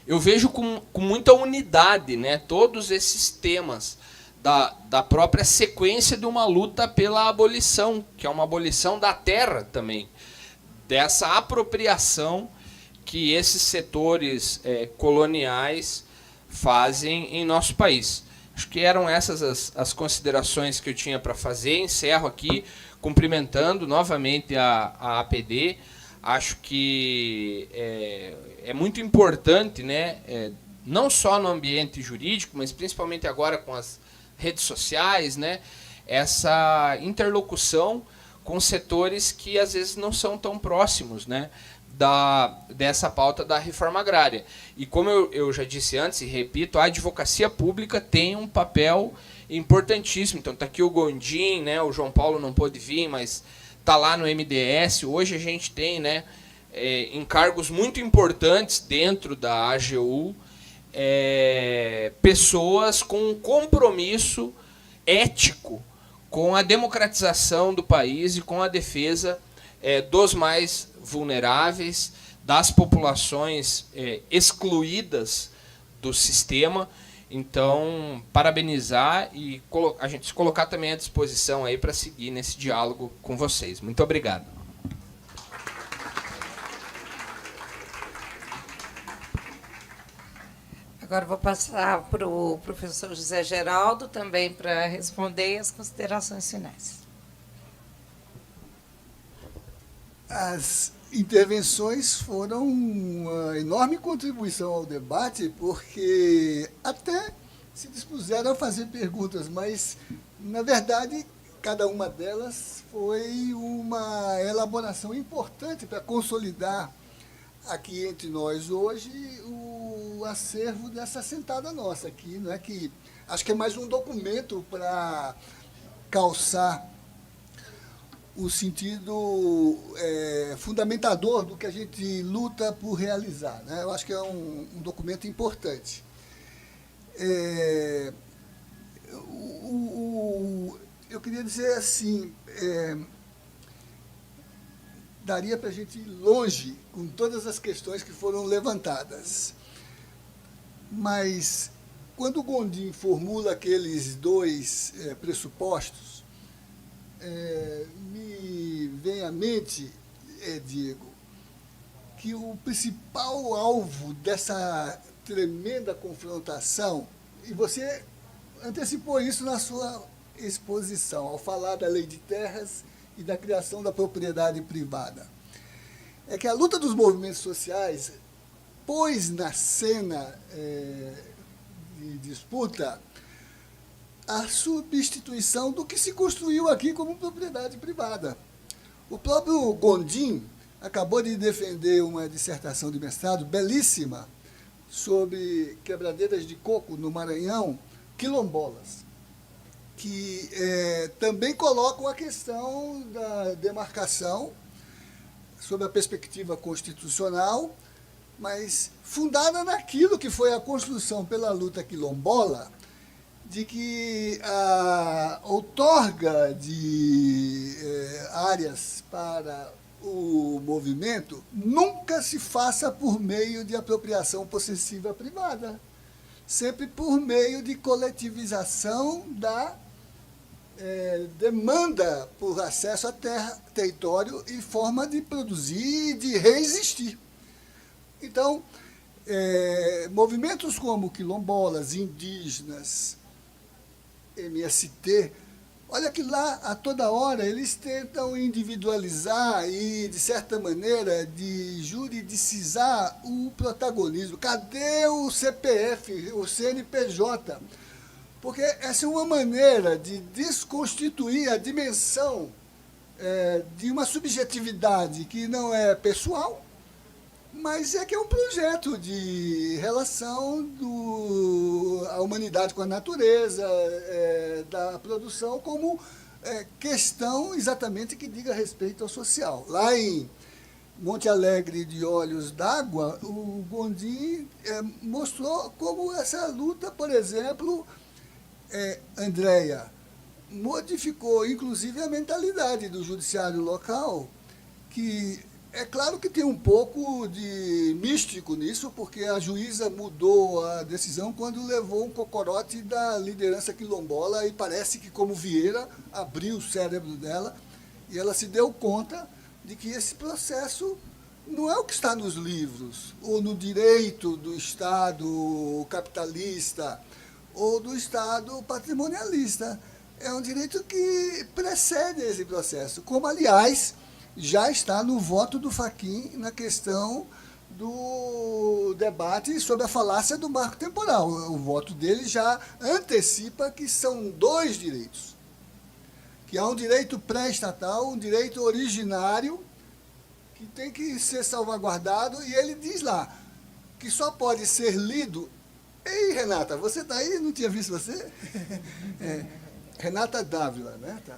eu vejo com muita unidade, né, todos esses temas da própria sequência de uma luta pela abolição, que é uma abolição da terra também, dessa apropriação que esses setores coloniais fazem em nosso país. Acho que eram essas as considerações que eu tinha para fazer. Encerro aqui cumprimentando novamente a APD. Acho que é muito importante, né, não só no ambiente jurídico, mas principalmente agora com as redes sociais, né, essa interlocução com setores que às vezes não são tão próximos, né, dessa pauta da reforma agrária. E como eu já disse antes e repito, a advocacia pública tem um papel importantíssimo. Então está aqui o Gondim, né, o João Paulo não pôde vir, mas está lá no MDS. Hoje a gente tem, né, encargos muito importantes dentro da AGU, pessoas com um compromisso ético com a democratização do país e com a defesa dos mais vulneráveis, das populações excluídas do sistema. Então, parabenizar e a gente se colocar também à disposição aí para seguir nesse diálogo com vocês. Muito obrigado. Agora vou passar para o professor José Geraldo também para responder as considerações finais. As intervenções foram uma enorme contribuição ao debate, porque até se dispuseram a fazer perguntas, mas, na verdade, cada uma delas foi uma elaboração importante para consolidar aqui entre nós hoje o acervo dessa sentada nossa aqui, não é que acho que é mais um documento para calçar o sentido fundamentador do que a gente luta por realizar, né? Eu acho que é um documento importante. Eu queria dizer assim, daria para a gente ir longe com todas as questões que foram levantadas. Mas, quando o Gondim formula aqueles dois pressupostos, me vem à mente, Diego, que o principal alvo dessa tremenda confrontação, e você antecipou isso na sua exposição, ao falar da lei de terras e da criação da propriedade privada, é que a luta dos movimentos sociais pôs na cena de disputa a substituição do que se construiu aqui como propriedade privada. O próprio Gondim acabou de defender uma dissertação de mestrado belíssima sobre quebradeiras de coco no Maranhão, quilombolas, que também colocam a questão da demarcação sob a perspectiva constitucional, mas fundada naquilo que foi a construção pela luta quilombola, de que a outorga de áreas para o movimento nunca se faça por meio de apropriação possessiva privada, sempre por meio de coletivização da demanda por acesso à terra, território e forma de produzir e de reexistir. Então, movimentos como quilombolas, indígenas, MST, olha que lá, a toda hora, eles tentam individualizar e, de certa maneira, de juridicizar o protagonismo. Cadê o CPF, o CNPJ? Porque essa é uma maneira de desconstituir a dimensão de uma subjetividade que não é pessoal, mas que é um projeto de relação da humanidade com a natureza, da produção, como questão exatamente que diga respeito ao social. Lá em Monte Alegre de Olhos d'Água, o Gondim mostrou como essa luta, por exemplo, Andréia, modificou inclusive a mentalidade do judiciário local, que é claro que tem um pouco de místico nisso, porque a juíza mudou a decisão quando levou um cocorote da liderança quilombola e parece que, como Vieira, abriu o cérebro dela e ela se deu conta de que esse processo não é o que está nos livros, ou no direito do Estado capitalista, ou do Estado patrimonialista. É um direito que precede esse processo, como, aliás, já está no voto do Fachin na questão do debate sobre a falácia do marco temporal. O voto dele já antecipa que são dois direitos, que há um direito pré-estatal, um direito originário, que tem que ser salvaguardado, e ele diz lá que só pode ser lido... Ei, Renata, você está aí? Não tinha visto você? Renata Dávila, né? Tá.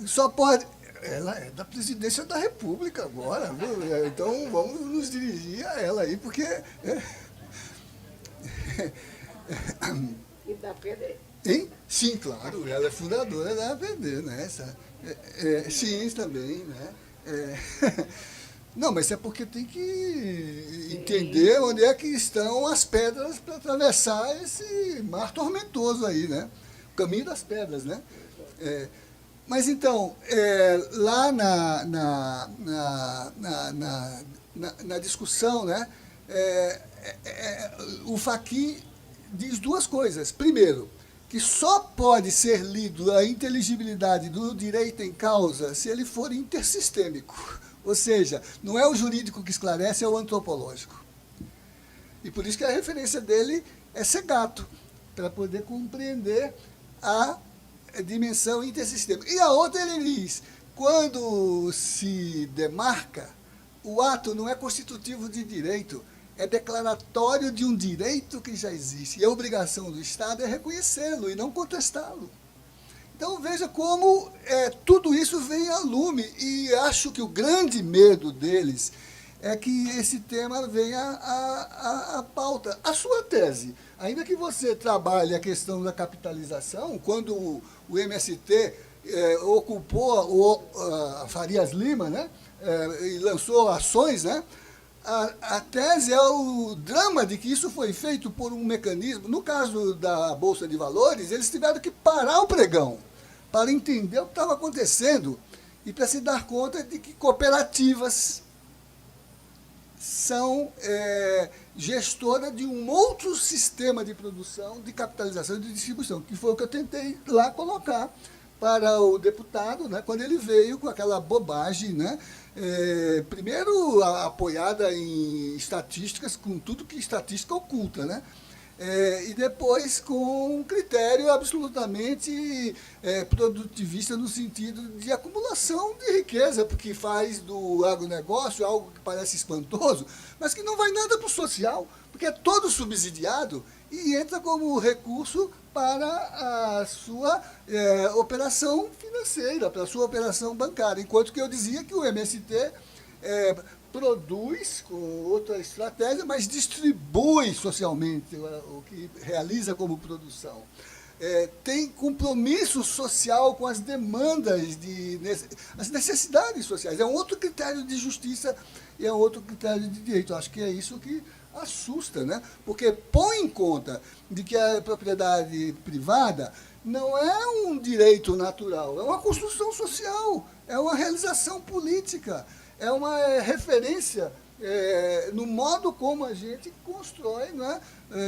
Só pode... Ela é da presidência da República agora, viu? Então vamos nos dirigir a ela aí, porque... E da APD. Hein? Sim, claro, ela é fundadora da APD, né? Sim, também, né? Não, mas é porque tem que entender onde é que estão as pedras para atravessar esse mar tormentoso aí, né? O caminho das pedras, né? Mas então, lá na discussão, né, o Fachin diz duas coisas. Primeiro, que só pode ser lido a inteligibilidade do direito em causa se ele for intersistêmico. Ou seja, não é o jurídico que esclarece, é o antropológico. E por isso que a referência dele é Segato, para poder compreender a dimensão intersistêmica. E a outra ele diz, quando se demarca, o ato não é constitutivo de direito, é declaratório de um direito que já existe. E a obrigação do Estado é reconhecê-lo e não contestá-lo. Então, veja como tudo isso vem a lume, e acho que o grande medo deles é que esse tema venha à pauta. A sua tese, ainda que você trabalhe a questão da capitalização, quando o MST ocupou a Farias Lima, né, e lançou ações, né, a tese é o drama de que isso foi feito por um mecanismo. No caso da Bolsa de Valores, eles tiveram que parar o pregão para entender o que estava acontecendo e para se dar conta de que cooperativas são gestoras de um outro sistema de produção, de capitalização e de distribuição, que foi o que eu tentei lá colocar para o deputado, né, quando ele veio com aquela bobagem, né, primeiro apoiada em estatísticas, com tudo que estatística oculta, né, e depois com um critério absolutamente produtivista no sentido de acumulação de riqueza, porque faz do agronegócio algo que parece espantoso, mas que não vai nada para o social, porque é todo subsidiado e entra como recurso para a sua operação financeira, para a sua operação bancária. Enquanto que eu dizia que o MST produz com outra estratégia, mas distribui socialmente o que realiza como produção. Tem compromisso social com as demandas, as necessidades sociais. É um outro critério de justiça e é um outro critério de direito. Acho que é isso que assusta, né? Porque põe em conta de que a propriedade privada não é um direito natural, é uma construção social, é uma realização política, é uma referência no modo como a gente constrói, né,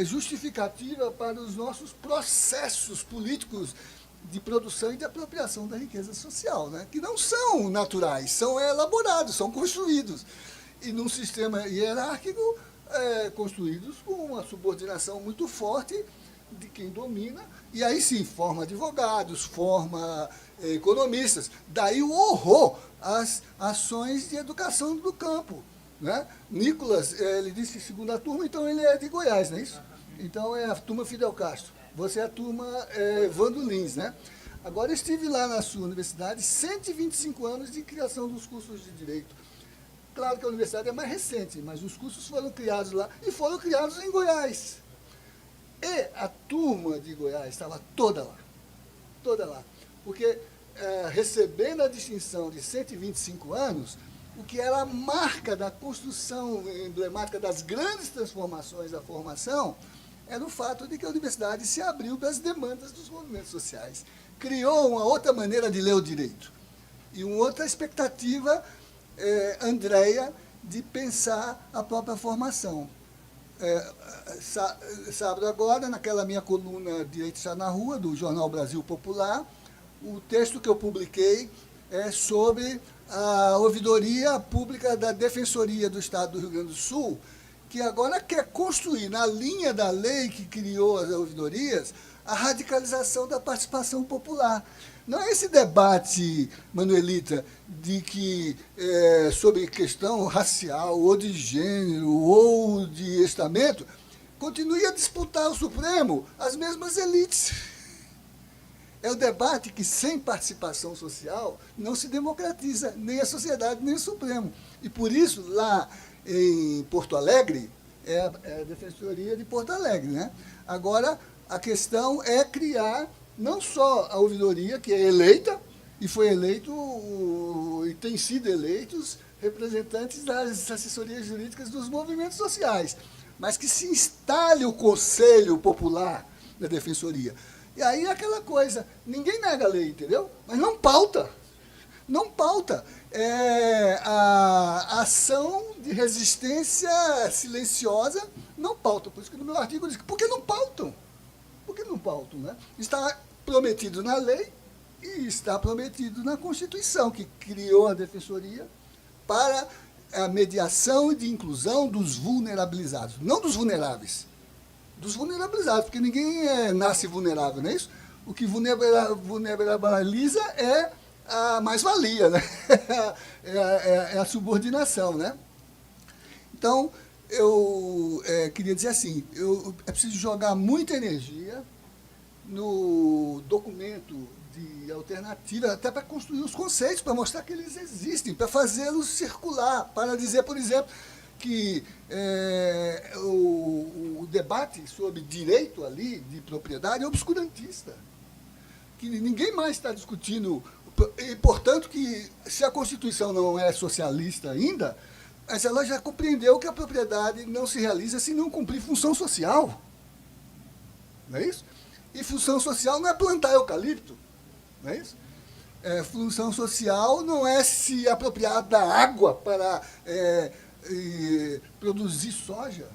justificativa para os nossos processos políticos de produção e de apropriação da riqueza social, né, que não são naturais, são elaborados, são construídos. E num sistema hierárquico, construídos com uma subordinação muito forte de quem domina, e aí sim forma advogados, forma economistas. Daí o horror às ações de educação do campo, né? Nicolas, ele disse segunda turma, então ele é de Goiás, não é isso? Então é a turma Fidel Castro. Você é a turma Vando Lins, né? Agora estive lá na sua universidade, 125 anos de criação dos cursos de Direito. Claro que a universidade é mais recente, mas os cursos foram criados lá e foram criados em Goiás. E a turma de Goiás estava toda lá. Porque, recebendo a distinção de 125 anos, o que era a marca da construção emblemática das grandes transformações da formação, era o fato de que a universidade se abriu para as demandas dos movimentos sociais. Criou uma outra maneira de ler o direito. E uma outra expectativa, Andréia, de pensar a própria formação. Sábado agora, naquela minha coluna Direito está na Rua, do Jornal Brasil Popular, o texto que eu publiquei é sobre a ouvidoria pública da Defensoria do Estado do Rio Grande do Sul, que agora quer construir, na linha da lei que criou as ouvidorias, a radicalização da participação popular. Não é esse debate, Manuelita, de que sobre questão racial, ou de gênero, ou de estamento, continue a disputar o Supremo as mesmas elites. É o debate que, sem participação social, não se democratiza nem a sociedade, nem o Supremo. E, por isso, lá em Porto Alegre, é a Defensoria de Porto Alegre, né? Agora, a questão é criar não só a ouvidoria, que é eleita, e foi eleito, e tem sido eleitos, representantes das assessorias jurídicas dos movimentos sociais, mas que se instale o Conselho Popular da Defensoria. E aí é aquela coisa, ninguém nega a lei, entendeu? Mas não pauta. Não pauta. A ação de resistência silenciosa não pauta. Por isso que no meu artigo eu disse, por que não pautam? Por que não pautam, né? Está prometido na lei e está prometido na Constituição, que criou a Defensoria para a mediação e de inclusão dos vulnerabilizados, não dos vulneráveis, dos vulnerabilizados, porque ninguém nasce vulnerável, não é isso? O que vulnerabiliza é a mais-valia, né? É a subordinação, né? Então, eu queria dizer assim, é preciso jogar muita energia no documento de alternativa, até para construir os conceitos, para mostrar que eles existem, para fazê-los circular, para dizer, por exemplo, que o debate sobre direito ali de propriedade é obscurantista, que ninguém mais está discutindo, e, portanto, que se a Constituição não é socialista ainda, mas ela já compreendeu que a propriedade não se realiza se não cumprir função social. Não é isso? E função social não é plantar eucalipto, não é isso? Função social não é se apropriar da água para produzir soja.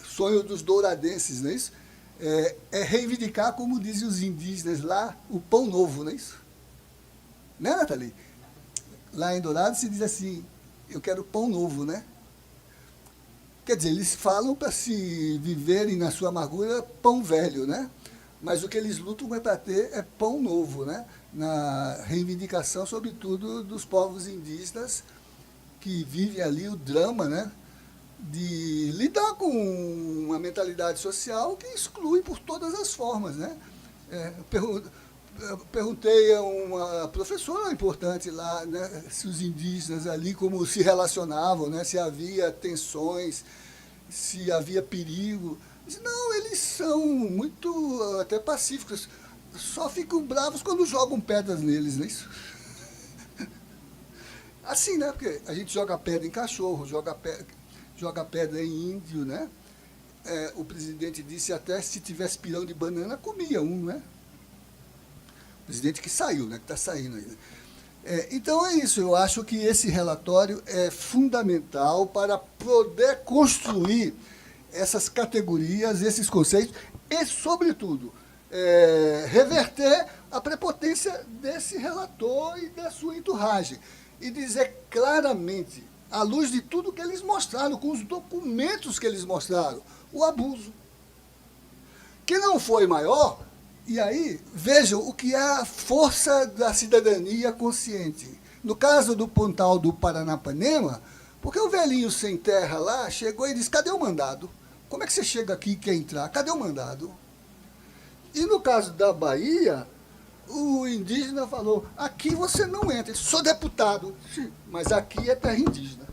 Sonho dos douradenses, não é isso? é reivindicar, como dizem os indígenas lá, o pão novo, não é isso? Né, Nathalie? Lá em Dourados se diz assim, eu quero pão novo, né? Quer dizer, eles falam para se viverem na sua amargura pão velho, né? Mas o que eles lutam para ter é pão novo, né? Na reivindicação, sobretudo, dos povos indígenas que vivem ali o drama, né? De lidar com uma mentalidade social que exclui por todas as formas, né? Eu perguntei a uma professora importante lá, né, se os indígenas ali, como se relacionavam, né, se havia tensões, se havia perigo. Disse, não, eles são muito até pacíficos, só ficam bravos quando jogam pedras neles, não é isso? Assim, né? Porque a gente joga pedra em cachorro, joga pedra em índio, né? O presidente disse até se tivesse pirão de banana, comia um, né? Presidente que saiu, né, que está saindo ainda. Então é isso, eu acho que esse relatório é fundamental para poder construir essas categorias, esses conceitos e, sobretudo, reverter a prepotência desse relator e da sua entourage e dizer claramente, à luz de tudo que eles mostraram, com os documentos que eles mostraram, o abuso. Que não foi maior. E aí, vejam o que é a força da cidadania consciente. No caso do Pontal do Paranapanema, porque o velhinho sem terra lá chegou e disse, cadê o mandado? Como é que você chega aqui e quer entrar? Cadê o mandado? E no caso da Bahia, o indígena falou, aqui você não entra. Sou deputado, sim, mas aqui é terra indígena.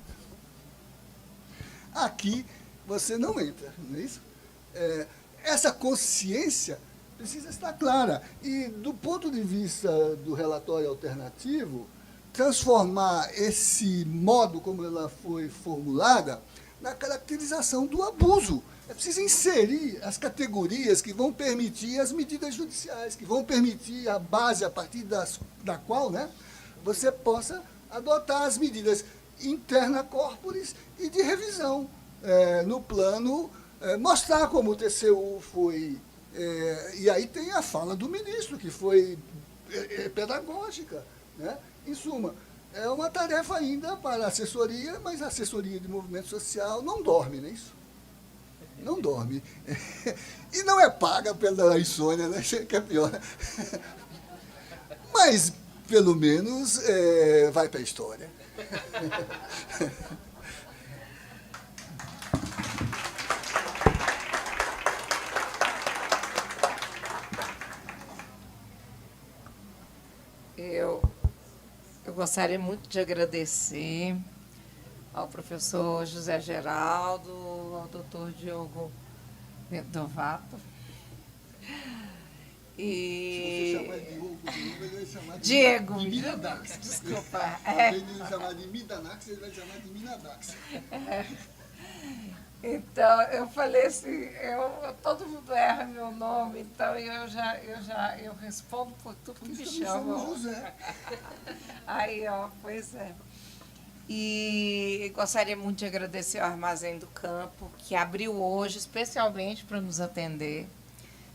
Aqui você não entra, não é isso? Essa consciência precisa estar clara. E, do ponto de vista do relatório alternativo, transformar esse modo como ela foi formulada na caracterização do abuso. É preciso inserir as categorias que vão permitir as medidas judiciais, que vão permitir a base a partir da qual, né, você possa adotar as medidas interna corporis e de revisão no plano, mostrar como o TCU foi... e aí tem a fala do ministro, que foi pedagógica, né? Em suma, é uma tarefa ainda para a assessoria, mas a assessoria de movimento social não dorme, não é isso? Não dorme. E não é paga pela insônia, né? Que é pior. Mas, pelo menos, vai para a história. Eu gostaria muito de agradecer ao professor José Geraldo, ao doutor Diogo Vedovato. E... Se você chamar de Diogo, ele vai chamar de Diego. De Minadax. Desculpa. Ao invés de ele chamar de Midanax, ele vai chamar de Minadax. Então, eu falei assim, todo mundo erra meu nome, então eu respondo por tudo que me chamam. Aí, pois é. E gostaria muito de agradecer ao Armazém do Campo, que abriu hoje especialmente para nos atender.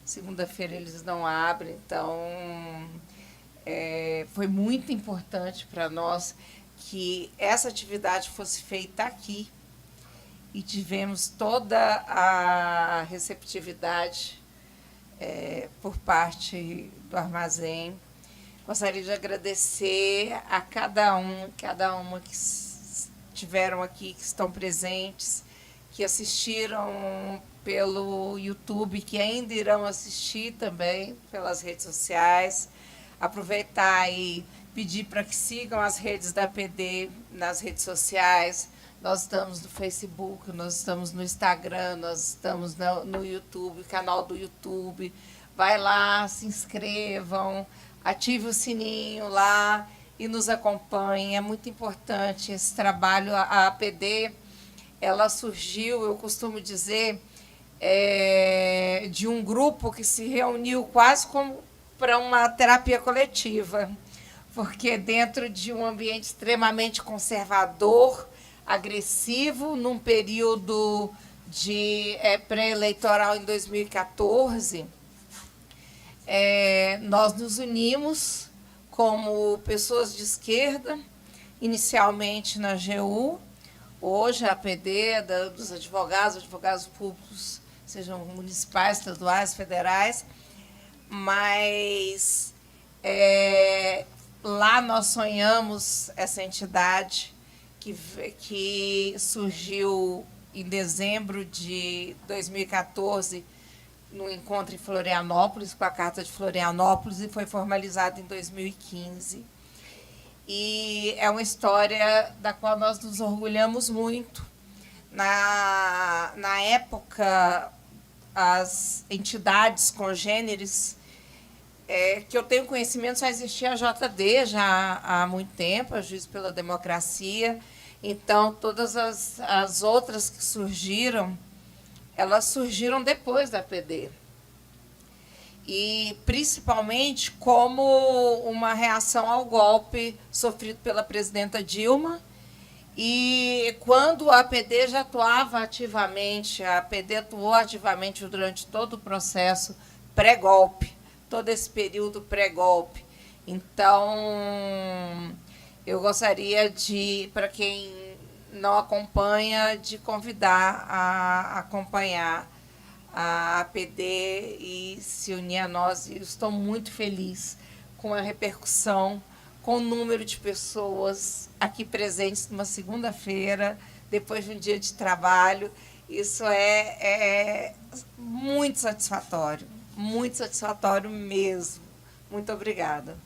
Segunda-feira eles não abrem, então foi muito importante para nós que essa atividade fosse feita aqui. E tivemos toda a receptividade por parte do armazém. Gostaria de agradecer a cada uma que estiveram aqui, que estão presentes, que assistiram pelo YouTube, que ainda irão assistir também pelas redes sociais. Aproveitar e pedir para que sigam as redes da PD nas redes sociais. Nós estamos no Facebook, nós estamos no Instagram, nós estamos no YouTube, canal do YouTube. Vai lá, se inscrevam, ative o sininho lá e nos acompanhem. É muito importante esse trabalho. A APD, ela surgiu, eu costumo dizer, de um grupo que se reuniu quase como para uma terapia coletiva, porque dentro de um ambiente extremamente conservador, agressivo, num período de pré-eleitoral em 2014, nós nos unimos como pessoas de esquerda, inicialmente na AGU, hoje a APD, dos advogados públicos, sejam municipais, estaduais, federais, mas lá nós sonhamos essa entidade que surgiu em dezembro de 2014, no encontro em Florianópolis, com a Carta de Florianópolis, e foi formalizada em 2015. E é uma história da qual nós nos orgulhamos muito. Na época, as entidades congêneres, que eu tenho conhecimento, só existia a JD já há muito tempo, a Juízo pela Democracia. Então, todas as outras que surgiram, elas surgiram depois da PD. E, principalmente, como uma reação ao golpe sofrido pela presidenta Dilma. E quando a APD já atuava ativamente, a APD atuou ativamente durante todo o processo pré-golpe, todo esse período pré-golpe. Então, eu gostaria de, para quem não acompanha, de convidar a acompanhar a APD e se unir a nós. E estou muito feliz com a repercussão, com o número de pessoas aqui presentes numa segunda-feira, depois de um dia de trabalho. Isso é muito satisfatório mesmo. Muito obrigada.